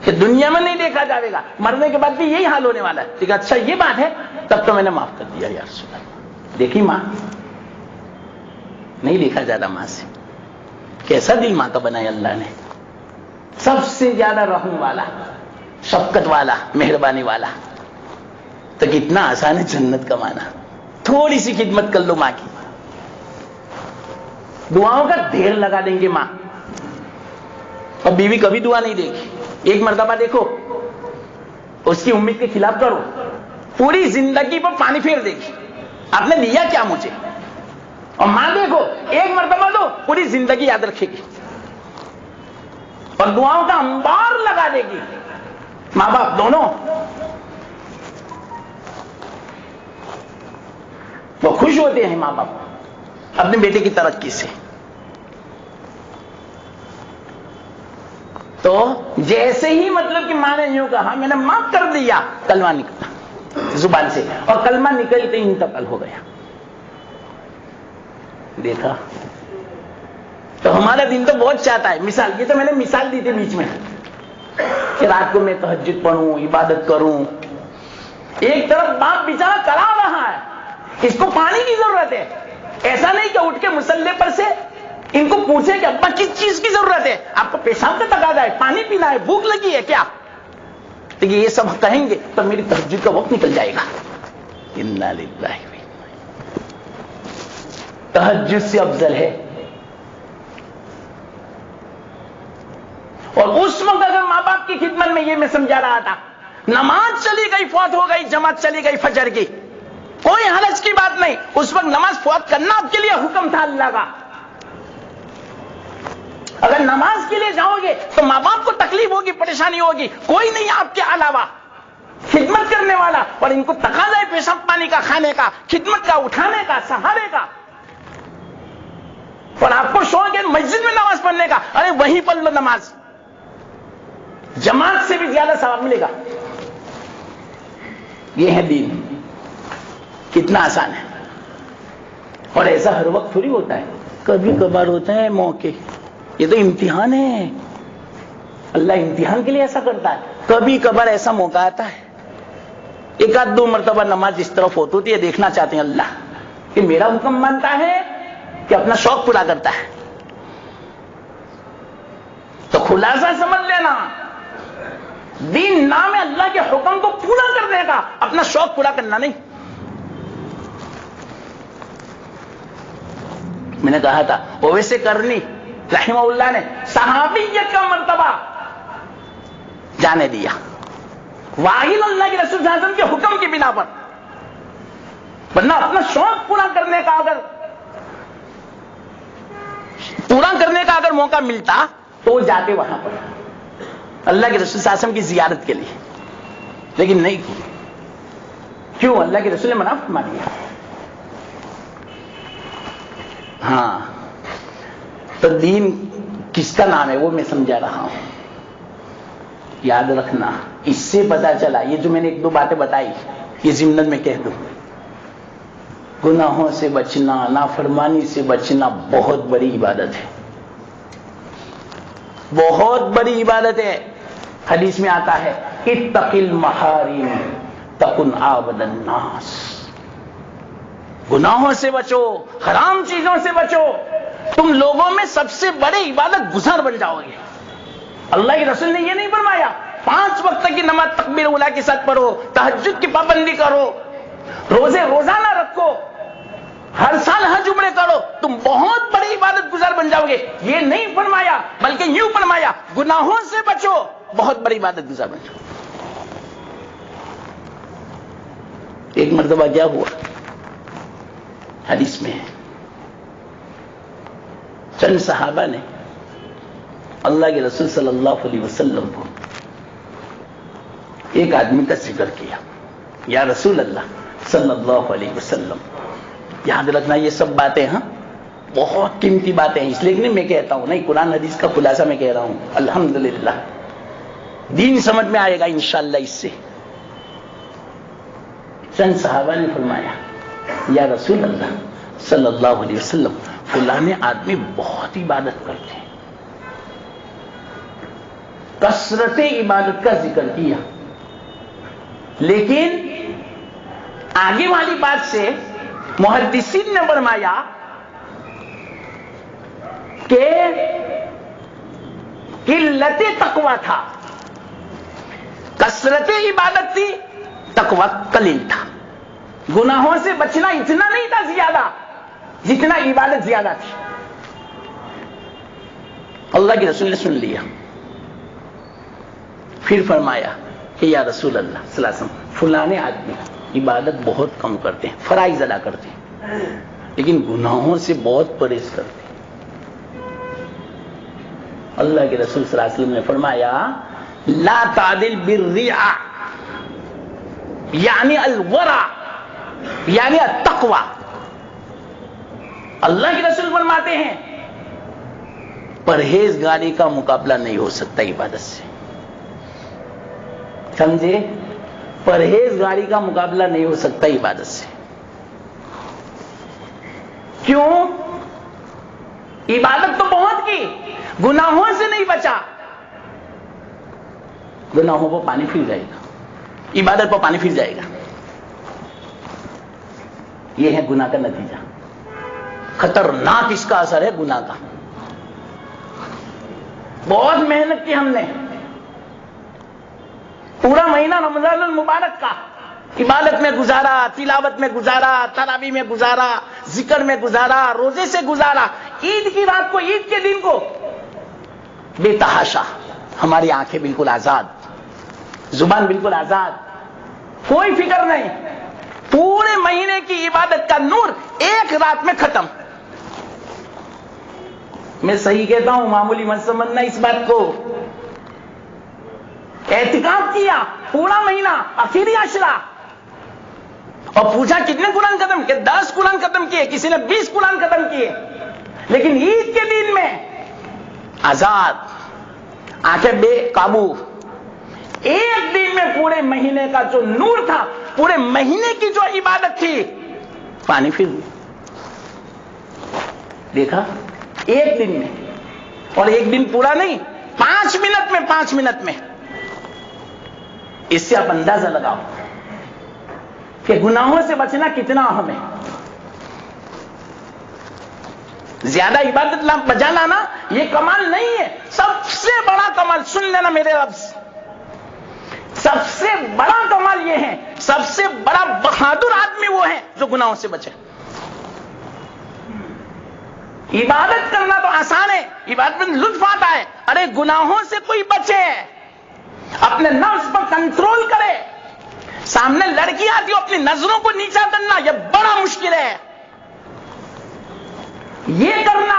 کہ دنیا میں نہیں دیکھا جائے گا، مرنے کے بعد بھی یہی حال ہونے والا ہے. ٹھیک ہے، اچھا یہ بات ہے، تب تو میں نے معاف کر دیا یا رسول اللہ. دیکھی ماں، نہیں دیکھا جاتا ماں سے. کیسا دل ماں کا بنایا اللہ نے، سب سے زیادہ رحم والا، شفقت والا، مہربانی والا. تو کتنا آسان ہے جنت کمانا. تھوڑی سی خدمت کر لو ماں کی، دعاؤں کا ڈھیر لگا دیں گے ماں. اور بیوی کبھی دعا نہیں دے گی. ایک مرتبہ دیکھو اس کی امید کے خلاف کرو، پوری زندگی پر پانی پھیر دے گی، آپ نے دیا کیا مجھے. اور ماں دیکھو ایک مرتبہ دو، پوری زندگی یاد رکھے گی اور دعاؤں کا انبار لگا دے گی. ماں باپ دونوں وہ خوش ہوتے ہیں ماں باپ اپنے بیٹے کی ترقی سے. تو جیسے ہی مطلب کہ ماں نے یوں کہا میں نے معاف کر دیا، کلمہ نکلا زبان سے، اور کلمہ نکلتے ہی انتقال ہو گیا. دیکھا تو ہمارا دل تو بہت چاہتا ہے. مثال، یہ تو میں نے مثال دی تھی بیچ میں کہ رات کو میں تہجد پڑھوں، عبادت کروں. ایک طرف باپ بیچارہ کرا رہا ہے، اس کو پانی کی ضرورت ہے. ایسا نہیں کہ اٹھ کے مصلی پر سے ان کو پوچھے کہ ابا کس چیز کی ضرورت ہے، آپ کو پیشاب کا تقاضا ہے، پانی پینا ہے، بھوک لگی ہے کیا. تو یہ سب کہیں گے تو میری تہجد کا وقت نکل جائے گا. انا للہ، تہجد سے افضل ہے. اور اس وقت اگر ماں باپ کی خدمت میں یہ میں سمجھا رہا تھا، نماز چلی گئی، فوت ہو گئی، جماعت چلی گئی فجر کی، کوئی حرج کی بات نہیں. اس وقت نماز فوت کرنا آپ کے لیے حکم تھا اللہ کا. اگر نماز کے لیے جاؤ گے تو ماں باپ کو تکلیف ہوگی، پریشانی ہوگی، کوئی نہیں آپ کے علاوہ خدمت کرنے والا. اور ان کو تقاضا ہے پیشاب پانی کا، کھانے کا، خدمت کا، اٹھانے کا، سہارے کا. اور آپ کو شوق ہے مسجد میں نماز پڑھنے کا، ارے وہیں پڑھ لو نماز، جماعت سے بھی زیادہ ثواب ملے گا. یہ ہے دین، کتنا آسان ہے. اور ایسا ہر وقت تھوڑی ہوتا ہے، کبھی کبھار ہوتا ہے موقع. یہ تو امتحان ہے، اللہ امتحان کے لیے ایسا کرتا ہے. کبھی کبھار ایسا موقع آتا ہے، ایک آدھ دو مرتبہ نماز اس طرف ہوتی ہے، دیکھنا چاہتے ہیں اللہ کہ میرا حکم مانتا ہے کہ اپنا شوق پورا کرتا ہے. تو خلاصہ سمجھ لینا، دین نام ہے اللہ کے حکم کو پورا کرنے کا، اپنا شوق پورا کرنا نہیں. میں نے کہا تھا اویسے کرنی رحمہ اللہ نے صحابیت کا مرتبہ جانے دیا، واحد اللہ کے رسول صلی اللہ علیہ وسلم کے حکم کی بنا پر. ورنہ اپنا شوق پورا کرنے کا اگر موقع ملتا تو وہ جاتے وہاں پر اللہ کے رسول صلی اللہ علیہ وسلم کی زیارت کے لیے، لیکن نہیں کی. کیوں؟ اللہ کے رسول نے منع فرما دیا. ہاں، تو دین کس کا نام ہے وہ میں سمجھا رہا ہوں. یاد رکھنا، اس سے پتا چلا، یہ جو میں نے ایک دو باتیں بتائی یہ ضمن میں کہہ دوں، گناہوں سے بچنا، نافرمانی سے بچنا بہت بڑی عبادت ہے، بہت بڑی عبادت ہے. حدیث میں آتا ہے اتق المحارم تکن عابد الناس. گناہوں سے بچو، حرام چیزوں سے بچو، تم لوگوں میں سب سے بڑے عبادت گزار بن جاؤ گے. اللہ کے رسول نے یہ نہیں فرمایا 5 وقت کی نماز تکبیر اولیٰ کے ساتھ پڑھو، تہجد کی پابندی کرو، روزے روزانہ رکھو، ہر سال حج عمرے کرو، تم بہت بڑی عبادت گزار بن جاؤ گے. یہ نہیں فرمایا، بلکہ یوں فرمایا گناہوں سے بچو، بہت بڑی عبادت گزار بن جاؤ. ایک مرتبہ کیا ہوا، حدیث میں ہے، چند صحابہ نے اللہ کے رسول صلی اللہ علیہ وسلم کو ایک آدمی کا ذکر کیا. یا رسول اللہ صلی اللہ علیہ وسلم، یاد رکھنا یہ سب باتیں ہاں بہت قیمتی باتیں ہیں، اس لیے نہیں میں کہتا ہوں، نہیں قرآن حدیث کا خلاصہ میں کہہ رہا ہوں. الحمدللہ دین سمجھ میں آئے گا انشاءاللہ اس سے. چند صحابہ نے فرمایا یا رسول اللہ صلی اللہ علیہ وسلم، فلاں آدمی بہت عبادت کرتے ہیں، کثرت عبادت کا ذکر کیا، لیکن آگے والی بات سے محدثین نے فرمایا کہ قلت تقوی تھا، کثرت عبادت تھی، تقوی قلیل تھا۔ گناہوں سے بچنا اتنا نہیں تھا زیادہ جتنا عبادت زیادہ تھی۔ اللہ کے رسول نے سن لیا، پھر فرمایا کہ یا رسول اللہ صلی اللہ علیہ وسلم، فلانے آدمی عبادت بہت کم کرتے ہیں، فرائض ادا کرتے ہیں، لیکن گناہوں سے بہت پرہیز کرتے ہیں۔ اللہ کے رسول صلی اللہ علیہ وسلم نے فرمایا لا تعدل بالرعاء، یعنی الورع، یعنی التقوی۔ اللہ کے رسول فرماتے ہیں پرہیزگاری کا مقابلہ نہیں ہو سکتا عبادت سے، سمجھے؟ پرہیزگاری کا مقابلہ نہیں ہو سکتا عبادت سے۔ کیوں؟ عبادت تو بہت کی، گناہوں سے نہیں بچا، گناہوں کو پانی پھر جائے گا، عبادت کو پانی پھر جائے گا۔ یہ ہے گناہ کا نتیجہ، خطرناک اس کا اثر ہے گناہ کا۔ بہت محنت کی ہم نے، پورا مہینہ رمضان المبارک کا عبادت میں گزارا، تلاوت میں گزارا، تراویح میں گزارا، ذکر میں گزارا، روزے سے گزارا، عید کی رات کو، عید کے دن کو بے تحاشا، ہماری آنکھیں بالکل آزاد، زبان بالکل آزاد، کوئی فکر نہیں، پورے مہینے کی عبادت کا نور ایک رات میں ختم۔ میں صحیح کہتا ہوں، معمولی مت سمجھنا اس بات کو۔ اعتکاف کیا پورا مہینہ، آخری عشرہ، اور پوچھا کتنے قرآن ختم کیے؟ 10 قرآن ختم کیے، کسی نے 20 قرآن ختم کیے، لیکن عید کے دن میں آزاد، آنکھیں بے قابو۔ ایک دن میں پورے مہینے کا جو نور تھا، پورے مہینے کی جو عبادت تھی، پانی پھر دیکھا ایک دن میں، اور ایک دن پورا نہیں، 5 منٹ میں، 5 منٹ میں۔ اس سے آپ اندازہ لگاؤ کہ گناہوں سے بچنا کتنا اہم ہے۔ زیادہ عبادت بجا لانا یہ کمال نہیں ہے، سب سے بڑا کمال، سن لینا میرے لفظ، سب سے بڑا کمال یہ ہے، سب سے بڑا بہادر آدمی وہ ہے جو گناہوں سے بچے۔ عبادت کرنا تو آسان ہے، عبادت میں لطف آتا ہے، ارے گناہوں سے کوئی بچے، اپنے نفس پر کنٹرول کرے۔ سامنے لڑکی آتی ہو، اپنی نظروں کو نیچا کرنا یہ بڑا مشکل ہے، یہ کرنا،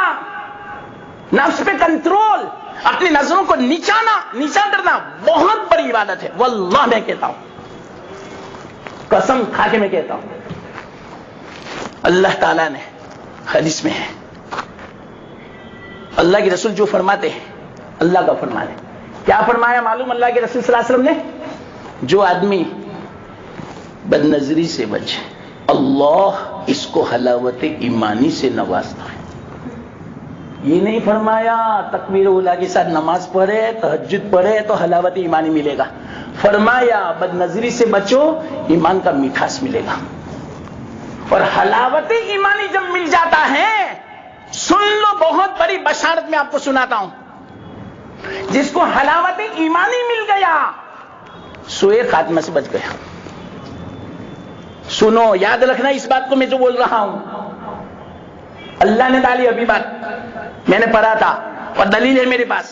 نفس پہ کنٹرول، اپنی نظروں کو نیچا کرنا بہت بڑی عبادت ہے۔ واللہ میں کہتا ہوں، قسم کھا کے میں کہتا ہوں، اللہ تعالیٰ نے حدیث میں ہے، اللہ کے رسول جو فرماتے ہیں اللہ کا فرمان ہے۔ کیا فرمایا معلوم اللہ کے رسول صلی اللہ علیہ وسلم نے؟ جو آدمی بد نظری سے بچے، اللہ اس کو حلاوت ایمانی سے نوازتا ہے۔ یہ نہیں فرمایا تکبیر اولیٰ کے ساتھ نماز پڑھے، تہجد پڑھے تو حلاوت ایمانی ملے گا، فرمایا بد نظری سے بچو، ایمان کا میٹھاس ملے گا۔ اور حلاوت ایمانی جب مل جاتا ہے، سن لو بہت بڑی بشارت میں آپ کو سناتا ہوں، جس کو حلاوت ایمانی مل گیا سوئے خاتمہ سے بچ گیا۔ سنو، یاد رکھنا اس بات کو میں جو بول رہا ہوں، اللہ نے ڈالی ابھی بات میں نے پڑھا تھا اور دلیل ہے میرے پاس۔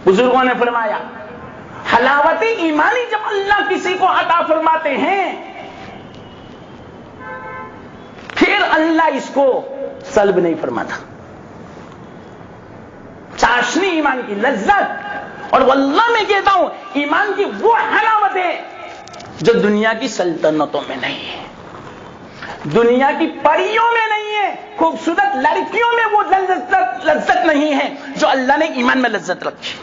بزرگوں نے فرمایا حلاوت ایمانی جب اللہ کسی کو عطا فرماتے ہیں، پھر اللہ اس کو سلب نہیں فرماتا۔ چاشنی ایمان کی لذت، اور واللہ میں کہتا ہوں ایمان کی وہ حلاوت ہے جو دنیا کی سلطنتوں میں نہیں ہے، دنیا کی پریوں میں نہیں ہے، خوبصورت لڑکیوں میں وہ لذت نہیں ہے جو اللہ نے ایمان میں لذت رکھی۔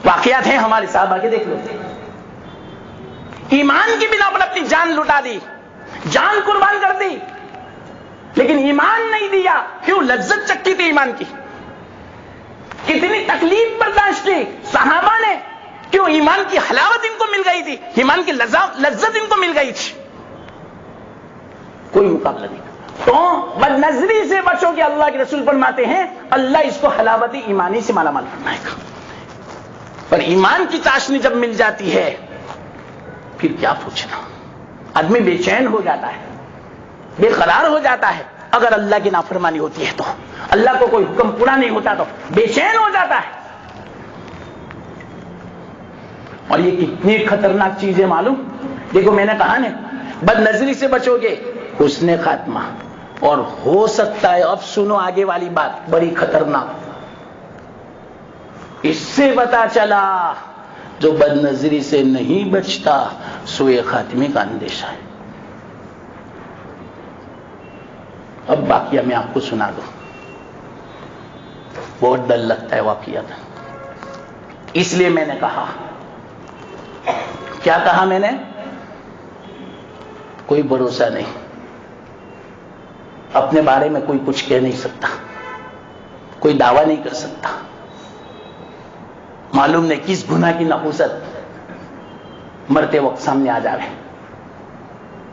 واقعات ہیں ہمارے صحابہ کے، دیکھ لو، ایمان کی بنا پر اپنی جان لٹا دی، جان قربان کر دی، لیکن ایمان نہیں دیا۔ کیوں؟ لذت چکی تھی ایمان کی۔ کتنی تکلیف برداشت کی صحابہ نے، کیوں؟ ایمان کی حلاوت ان کو مل گئی تھی، ایمان کی لذت ان کو مل گئی تھی، کوئی مقابلہ نہیں۔ تو بد نظری سے بچو کہ اللہ کے رسول فرماتے ہیں اللہ اس کو حلاوت ایمانی سے مالا مال فرمائے گا۔ پر ایمان کی چاشنی جب مل جاتی ہے پھر کیا پوچھنا، آدمی بے چین ہو جاتا ہے، بے قرار ہو جاتا ہے۔ اگر اللہ کی نافرمانی ہوتی ہے تو، اللہ کو کوئی حکم پورا نہیں ہوتا تو بے چین ہو جاتا ہے۔ اور یہ کتنی خطرناک چیز ہے معلوم؟ دیکھو میں نے کہا نا، بد نظری سے بچو گے حسن خاتمہ، اور ہو سکتا ہے، اب سنو آگے والی بات بڑی خطرناک، اس سے پتا چلا جو بد نظری سے نہیں بچتا سوئے خاتمے کا اندیشہ ہے۔ اب واقعہ میں آپ کو سنا دوں، بہت ڈر لگتا ہے واقعہ، اس لیے میں نے کہا، کیا کہا میں نے؟ کوئی بھروسہ نہیں، اپنے بارے میں کوئی کچھ کہہ نہیں سکتا، کوئی دعویٰ نہیں کر سکتا، معلوم نہیں کس گناہ کی نحوست مرتے وقت سامنے آ جاوے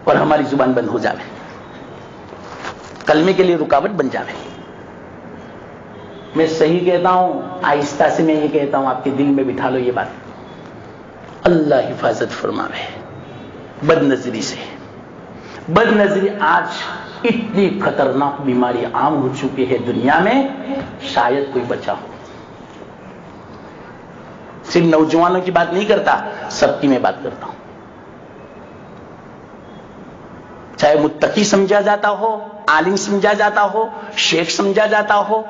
اور ہماری زبان بند ہو جاوے، کلمے کے لیے رکاوٹ بن جاوے۔ میں صحیح کہتا ہوں، آہستہ سے میں یہ کہتا ہوں، آپ کے دل میں بٹھا لو یہ بات، اللہ حفاظت فرماوے بد نظری سے۔ بد نظری آج اتنی خطرناک بیماری عام ہو چکی ہے دنیا میں، شاید کوئی بچا ہو۔ صرف نوجوانوں کی بات نہیں کرتا، سب کی میں بات کرتا ہوں، چاہے متقی سمجھا جاتا ہو، عالم سمجھا جاتا ہو، شیخ سمجھا جاتا ہو،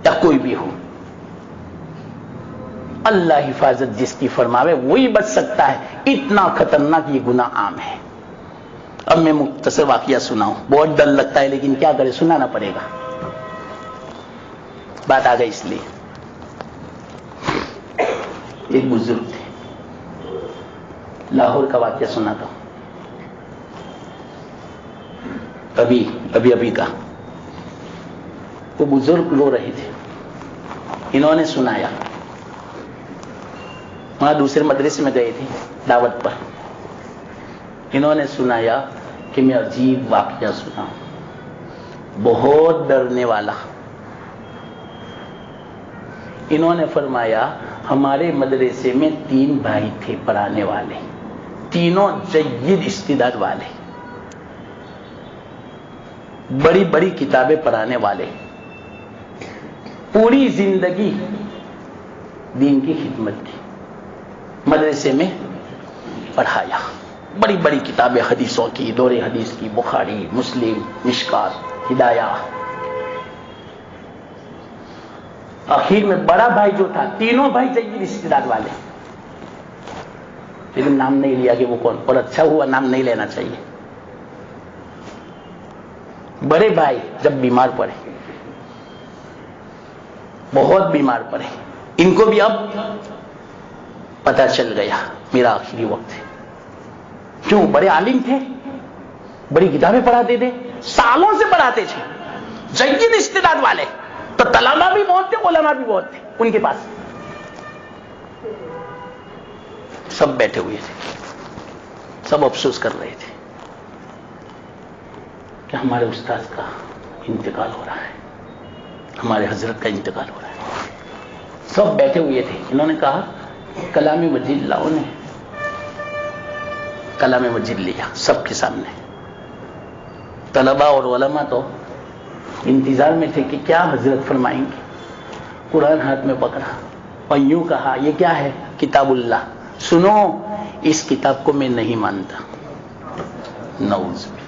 یا کوئی بھی ہو، اللہ حفاظت جس کی فرماوے وہی بچ سکتا ہے۔ اتنا خطرناک یہ گناہ عام ہے۔ اب میں مختصر واقعہ سناؤں، بہت ڈر لگتا ہے لیکن کیا کرے، سنانا پڑے گا، بات آ گئی اس لیے۔ ایک بزرگ تھے، لاہور کا واقعہ سناتا ہوں، ابھی کا۔ وہ بزرگ رو رہے تھے، انہوں نے سنایا، وہاں دوسرے مدرسے میں گئے تھے دعوت پر، انہوں نے سنایا کہ میں عجیب واقعہ سنا، بہت ڈرنے والا۔ انہوں نے فرمایا ہمارے مدرسے میں 3 بھائی تھے پڑھانے والے، تینوں جید استعداد والے، بڑی بڑی کتابیں پڑھانے والے، پوری زندگی دین کی خدمت کی، مدرسے میں پڑھایا، بڑی بڑی کتابیں حدیثوں کی، دور حدیث کی، بخاری، مسلم، مشکات، ہدایہ۔ آخر میں بڑا بھائی جو تھا، تینوں بھائی جید استعداد والے، لیکن نام نہیں لیا کہ وہ کون، اور اچھا ہوا نام نہیں لینا چاہیے۔ بڑے بھائی جب بیمار پڑے، بہت بیمار پڑے، ان کو بھی اب پتہ چل گیا میرا آخری وقت ہے۔ کیوں؟ بڑے عالم تھے، بڑی کتابیں پڑھاتے تھے، سالوں سے پڑھاتے تھے، جید استعداد والے، تو طلباء بھی بہت تھے، علماء بھی بہت تھے ان کے پاس۔ سب بیٹھے ہوئے تھے، سب افسوس کر رہے تھے کہ ہمارے استاد کا انتقال ہو رہا ہے، ہمارے حضرت کا انتقال ہو رہا ہے۔ سب بیٹھے ہوئے تھے، انہوں نے کہا کلام مجید لاؤ، نے کلام مجید لیا سب کے سامنے۔ طلباء اور علماء تو انتظار میں تھے کہ کیا حضرت فرمائیں گے۔ قرآن ہاتھ میں پکڑا اور یوں کہا یہ کیا ہے؟ کتاب اللہ، سنو اس کتاب کو میں نہیں مانتا، نعوذ باللہ۔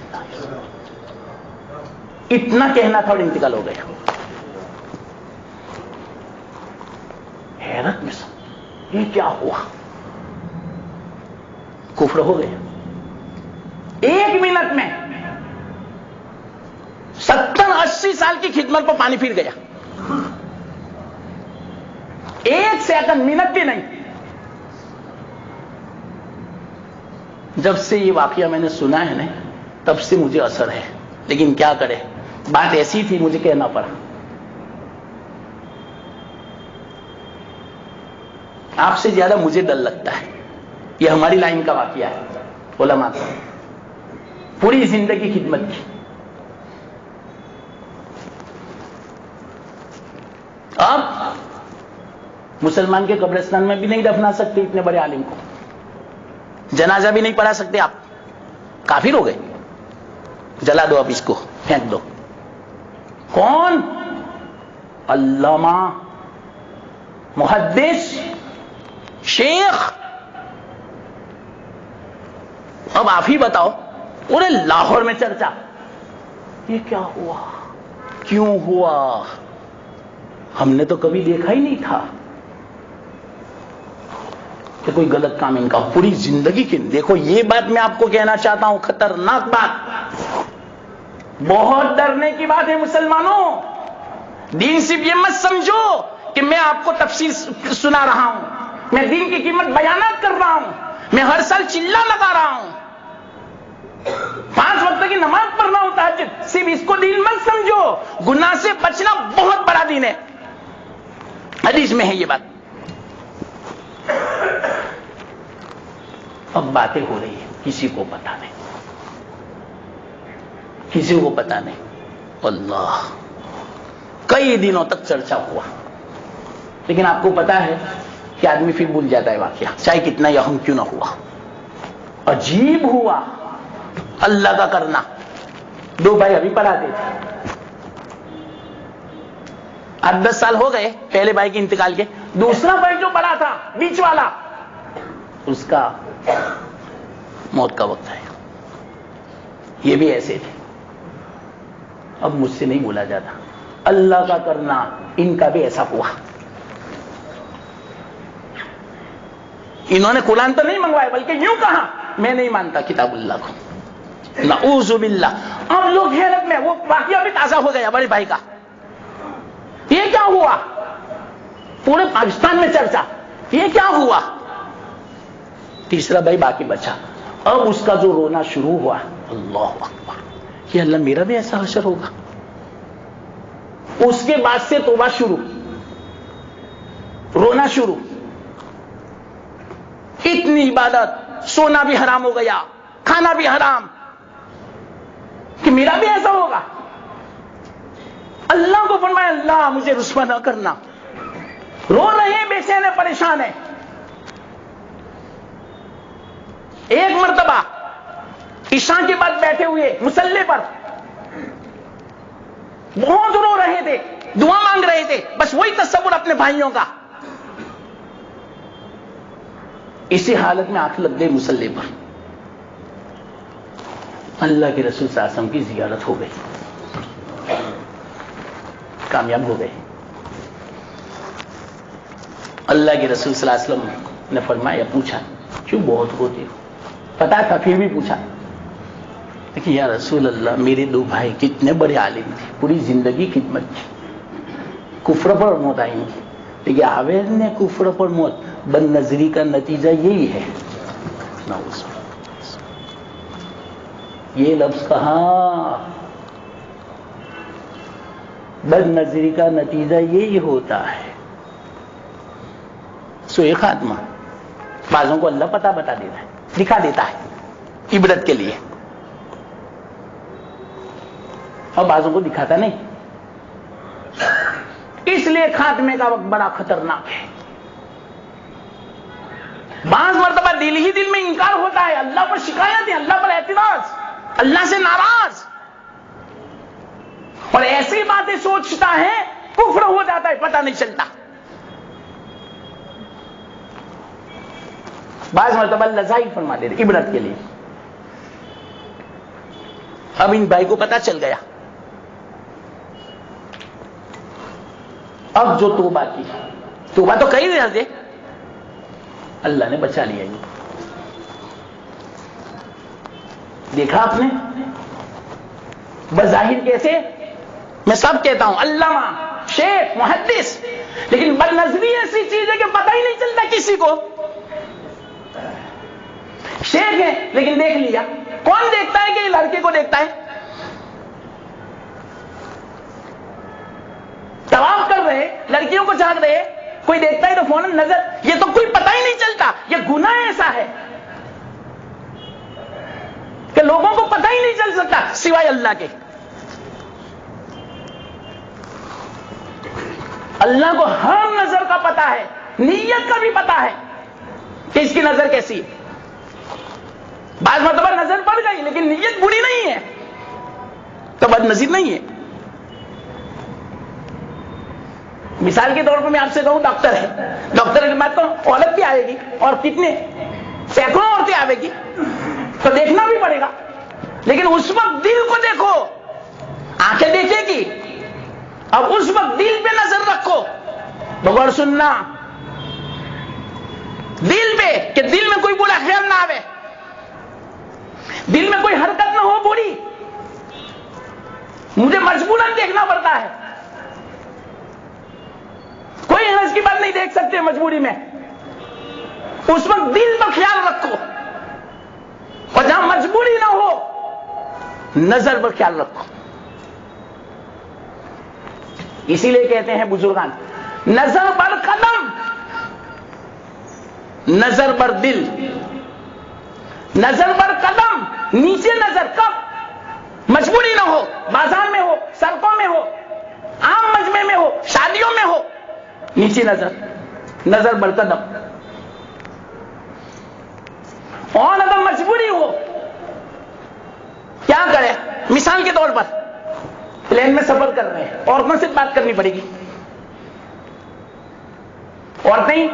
اتنا کہنا تھا اور انتقال ہو گیا۔ حیرت میں سب یہ کیا ہوا، کفر ہو گیا۔ 1 منٹ میں 70-80 سال کی خدمت کو پانی پھر گیا، 1 سیکنڈ، منٹ بھی نہیں۔ جب سے یہ واقعہ میں نے سنا ہے نا، تب سے مجھے اثر ہے، لیکن کیا کرے، بات ایسی تھی مجھے کہنا پڑا۔ آپ سے زیادہ مجھے ڈر لگتا ہے. یہ ہماری لائن کا واقعہ ہے. علماء کا پوری زندگی خدمت کی. آپ مسلمان کے قبرستان میں بھی نہیں دفنا سکتے اتنے بڑے عالم کو. جنازہ بھی نہیں پڑھا سکتے آپ. کافر ہو گئے. جلا دو اب اس کو, پھینک دو. کون؟ علامہ, محدث, شیخ. اب آپ ہی بتاؤ, پورے لاہور میں چرچا, یہ کیا ہوا, کیوں ہوا, ہم نے تو کبھی دیکھا ہی نہیں تھا کہ کوئی غلط کام ان کا. پوری زندگی کی. دیکھو یہ بات میں آپ کو کہنا چاہتا ہوں, خطرناک بات, بہت ڈرنے کی بات ہے مسلمانوں. دین صرف یہ مت سمجھو کہ میں آپ کو تفسیر سنا رہا ہوں, میں دین کی قیمت بیانات کر رہا ہوں, میں ہر سال چلا لگا رہا ہوں, 5 وقت کی نماز پڑھنا ہوتا ہے. صرف اس کو دین مت سمجھو. گناہ سے بچنا بہت بڑا دین ہے. حدیث میں ہے یہ بات. اب باتیں ہو رہی ہیں, کسی کو پتا نہیں, کسی کو پتا نہیں. اللہ, کئی دنوں تک چرچا ہوا, لیکن آپ کو پتا ہے کہ آدمی پھر بھول جاتا ہے واقعہ, چاہے کتنا یہم کیوں نہ ہوا. عجیب ہوا اللہ کا کرنا. 2 بھائی ابھی پڑھاتے تھے, 8-10 سال ہو گئے پہلے بھائی کے انتقال کے. دوسرا بھائی جو پڑھا تھا بیچ والا, اس کا موت کا وقت ہے. یہ بھی ایسے تھے. اب مجھ سے نہیں بولا جاتا. اللہ کا کرنا ان کا بھی ایسا ہوا. انہوں نے قرآن تو نہیں منگوایا, بلکہ یوں کہا, میں نہیں مانتا کتاب اللہ کو. نعوذ باللہ. اب لوگ حیرت میں, وہ واقعہ بھی تازہ ہو گیا بڑے بھائی کا. یہ کیا ہوا؟ پورے پاکستان میں چرچا, یہ کیا ہوا؟ تیسرا بھائی باقی بچا. اب اس کا جو رونا شروع ہوا, اللہ اکبر, کہ اللہ میرا بھی ایسا حشر ہوگا. اس کے بعد سے توبہ شروع, رونا شروع. اتنی عبادت, سونا بھی حرام ہو گیا, کھانا بھی حرام, کہ میرا بھی ایسا ہوگا. اللہ کو فرمایا, اللہ مجھے رسوا نہ کرنا. رو رہے ہیں, بے چین ہیں, پریشان ہیں. ایک مرتبہ عشاء کے بعد بیٹھے ہوئے مصلی پر, بہت رو رہے تھے, دعا مانگ رہے تھے, بس وہی تصور اپنے بھائیوں کا. اسی حالت میں آنکھ لگ گئی مصلی پر. اللہ کے رسول صلی اللہ علیہ وسلم کی زیارت ہو گئی, کامیاب ہو گئے. اللہ کے رسول صلی اللہ علیہ وسلم نے فرمایا, پوچھا کیوں بہت روتے ہو؟ پتا تھا پھر بھی پوچھا. کہ یا رسول اللہ, میرے 2 بھائی کتنے بڑے عالم تھے, پوری زندگی خدمت کی, کفر پر موت آئی تھی, لیکن آویز نے کفر پر موت, بد نظری کا نتیجہ یہی ہے. یہ لفظ کہاں, بد نظری کا نتیجہ یہی ہوتا ہے. سوئے خاتمہ. بعضوں کو اللہ پتہ بتا دیتا ہے, دکھا دیتا ہے عبرت کے لیے, اور بعضوں کو دکھاتا نہیں. اس لیے خاتمے کا وقت بڑا خطرناک ہے. بعض مرتبہ دل ہی دل میں انکار ہوتا ہے, اللہ پر شکایت ہے, اللہ پر اعتراض, اللہ سے ناراض, اور ایسی باتیں سوچتا ہے, کفر ہو جاتا ہے, پتہ نہیں چلتا. بعض مرتبہ اللہ ظاہر فرما دیتے عبرت کے لیے. اب ان بھائی کو پتہ چل گیا. اب جو توبہ کی, توبہ تو کئی رہے تھے, اللہ نے بچا لیا. دیکھا آپ نے بظاہر کیسے, میں سب کہتا ہوں علامہ, شیخ, محدث, لیکن بد نظری ایسی چیز ہے کہ پتہ ہی نہیں چلتا کسی کو. شیخ ہے لیکن دیکھ لیا, کون دیکھتا ہے کہ یہ لڑکے کو دیکھتا ہے؟ طواف کر رہے, لڑکیوں کو جھانک رہے, کوئی دیکھتا ہے تو فوراً نظر، یہ تو کوئی پتہ ہی نہیں چلتا. یہ گناہ ایسا ہے کہ لوگوں کو پتہ ہی نہیں چل سکتا سوائے اللہ کے. اللہ کو ہر نظر کا پتہ ہے، نیت کا بھی پتہ ہے کہ اس کی نظر کیسی ہے. بعض مرتبہ نظر پڑ گئی لیکن نیت بری نہیں ہے تو بد نظیر نہیں ہے. مثال کے طور پر میں آپ سے کہوں ڈاکٹر ہے، ڈاکٹر کے بعد تو عورت بھی آئے گی اور کتنے سینکڑوں عورتیں آئے گی تو دیکھنا بھی پڑے گا، لیکن اس وقت دل کو دیکھو. آنکھیں دیکھے گی، اب اس وقت دل پہ نظر رکھو. بغور سننا دل پہ، کہ دل میں کوئی برا خیال نہ آوے، دل میں کوئی حرکت نہ ہو بری. مجھے مجبوراً دیکھنا پڑتا ہے، کوئی حرج کی بات نہیں دیکھ سکتے مجبوری میں. اس وقت دل پر خیال رکھو، اور جہاں مجبوری نہ ہو نظر پر خیال رکھو. اسی لیے کہتے ہیں بزرگان، نظر بر قدم نظر بر دل. نظر بر قدم، نیچے نظر کب؟ مجبوری نہ ہو، بازار میں ہو، سڑکوں میں ہو، عام مجمع میں ہو، شادیوں میں ہو، نیچے نظر. نظر بر قدم. اور اگر مجبوری ہو کیا کرے؟ مثال کے طور پر پلین میں سفر کر رہے ہیں، عورتوں سے بات کرنی پڑے گی. عورتیں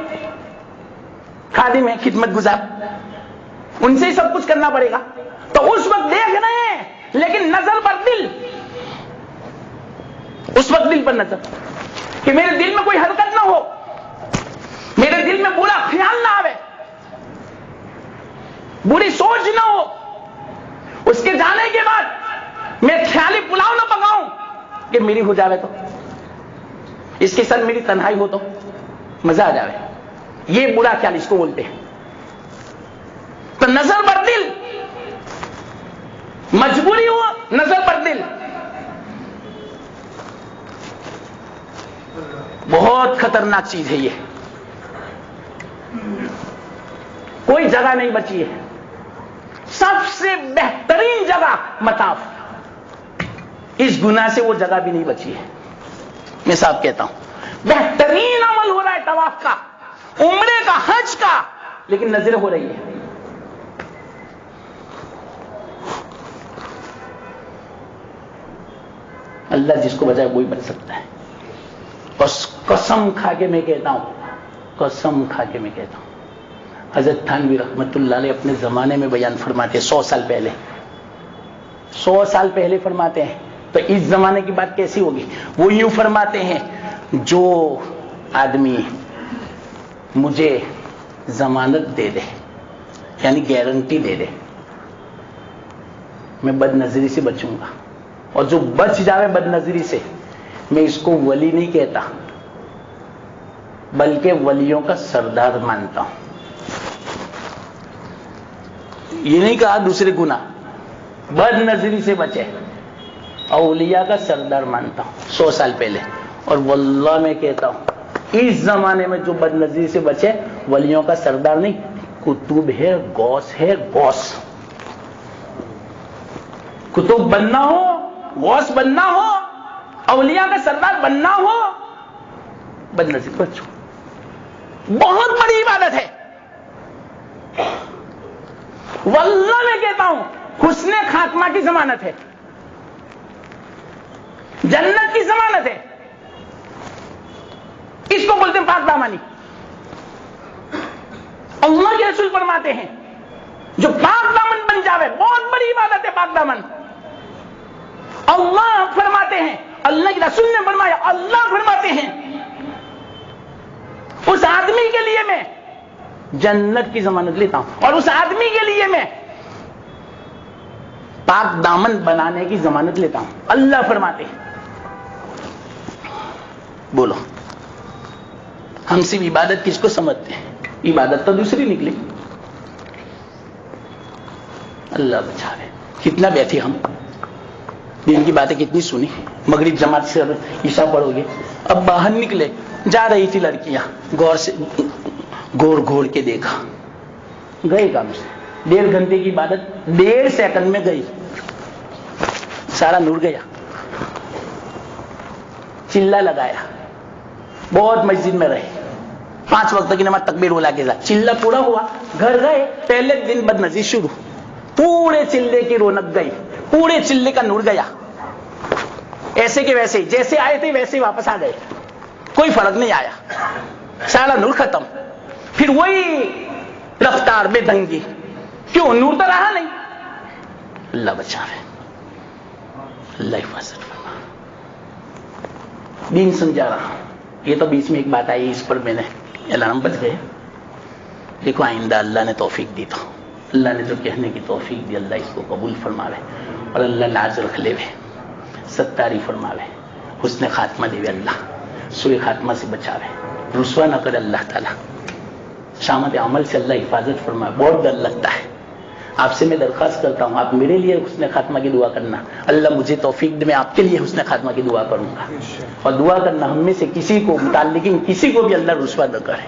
خادم ہیں، خدمت گزار، ان سے ہی سب کچھ کرنا پڑے گا. تو اس وقت دیکھ رہے ہیں لیکن نظر پر دل. اس وقت دل پر نظر کہ میرے دل میں کوئی حرکت نہ ہو، میرے دل میں برا خیال نہ آوے، بری سوچ نہ ہو. اس کے جانے کے بعد میں خیالی پلاؤ نہ پکاؤں کہ میری ہو جاوے تو، اس کے ساتھ میری تنہائی ہو تو مزہ آ جاوے. یہ برا خیال اس کو بولتے ہیں. تو نظر پر دل، مجبوری ہو نظر پر دل. بہت خطرناک چیز ہے یہ. کوئی جگہ نہیں بچی ہے. سب سے بہترین جگہ مطاف، اس گناہ سے وہ جگہ بھی نہیں بچی ہے. میں صاحب کہتا ہوں بہترین عمل ہو رہا ہے طواف کا، عمرے کا، حج کا، لیکن نظر ہو رہی ہے. اللہ جس کو بچائے وہی بچ سکتا ہے. بس قسم کھا کے میں کہتا ہوں، قسم کھا کے میں کہتا ہوں، حضرت تھانوی رحمت اللہ علیہ اپنے زمانے میں بیان فرماتے ہیں، 100 سال پہلے، 100 سال پہلے فرماتے ہیں. تو اس زمانے کی بات کیسی ہوگی؟ وہ یوں فرماتے ہیں، جو آدمی مجھے ضمانت دے دے، یعنی گارنٹی دے دے، میں بد نظری سے بچوں گا، اور جو بچ جاوے بد نظری سے، میں اس کو ولی نہیں کہتا بلکہ ولیوں کا سردار مانتا ہوں. یہ نہیں کہا دوسرے گناہ، بد نظری سے بچے، اولیاء کا سردار مانتا ہوں 100 سال پہلے. اور واللہ میں کہتا ہوں اس زمانے میں جو بد نظری سے بچے ولیوں کا سردار نہیں، کتب ہے، غوث ہے. غوث کتب بننا ہو، غوث بننا ہو، اولیاء کا سردار بننا ہو، بد نظری بچو. بہت بڑی عبادت ہے. واللہ میں کہتا ہوں حسن خاتمہ کی ضمانت ہے، جنت کی ضمانت ہے. اس کو بولتے ہیں پاک دامنی. اللہ کے رسول فرماتے ہیں جو پاک دامن بن جاوے، بہت بڑی عبادت ہے پاک دامن. اللہ فرماتے ہیں، اللہ کے رسول نے فرمایا، اللہ فرماتے ہیں اس آدمی کے لیے میں جنت کی ضمانت لیتا ہوں، اور اس آدمی کے لیے میں پاک دامن بنانے کی ضمانت لیتا ہوں. اللہ فرماتے ہیں. بولو ہم صرف عبادت کس کو سمجھتے ہیں؟ عبادت تو دوسری نکلی. اللہ بچاوے. کتنا بیٹھے ہم، دین کی باتیں کتنی سنی، مغرب جماعت سے عشاء پڑھو گے، اب باہر نکلے جا رہی تھی لڑکیاں، غور سے گور گھور کے دیکھا، گئے کام سے 1.5 گھنٹے کی عبادت 1.5 سیکنڈ میں گئی، سارا نور گیا۔ چلا لگایا، بہت مسجد میں رہے، 5 وقت کی نماز تکبیر بولا کے ساتھ، چلا پورا ہوا، گھر گئے، پہلے دن بد نظیر شروع، پورے چلے کی رونق گئی، پورے چلے کا نور گیا، ایسے کہ ویسے جیسے آئے تھے ویسے واپس آ گئے، کوئی فرق نہیں آیا، سارا نور ختم۔ پھر وہی رفتار بے دھنگی، کیوں؟ نور تو رہا نہیں۔ اللہ بچاوے، اللہ حفاظت فرما۔ دین سمجھا رہا ہوں، یہ تو بیچ میں ایک بات آئی، اس پر میں نے الارم بج گئے۔ دیکھو آئندہ اللہ نے توفیق دی تو، اللہ نے جو کہنے کی توفیق دی، اللہ اس کو قبول فرماوے، اور اللہ لاز رکھ لے وے، ستاری فرماوے، حسن خاتمہ دے وے، اللہ سوء خاتمہ سے بچاوے، رسوا نہ کرے اللہ تعالیٰ، شامت عمل سے اللہ حفاظت فرمائے۔ بہت ڈر لگتا ہے، آپ سے میں درخواست کرتا ہوں، آپ میرے لیے حسن خاتمہ کی دعا کرنا، اللہ مجھے توفیق دے، میں آپ کے لیے حسن خاتمہ کی دعا کروں گا، اور دعا کرنا ہم میں سے کسی کو متعلقین کسی کو بھی اللہ رسوا نہ کرے،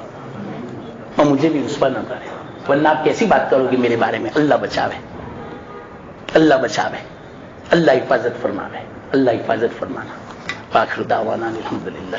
اور مجھے بھی رسوا نہ کرے، ورنہ آپ کیسی بات کرو گے میرے بارے میں۔ اللہ بچاوے، اللہ بچاوے، اللہ حفاظت فرماوے، اللہ حفاظت فرمانا۔ آخر دعوانا الحمدللہ۔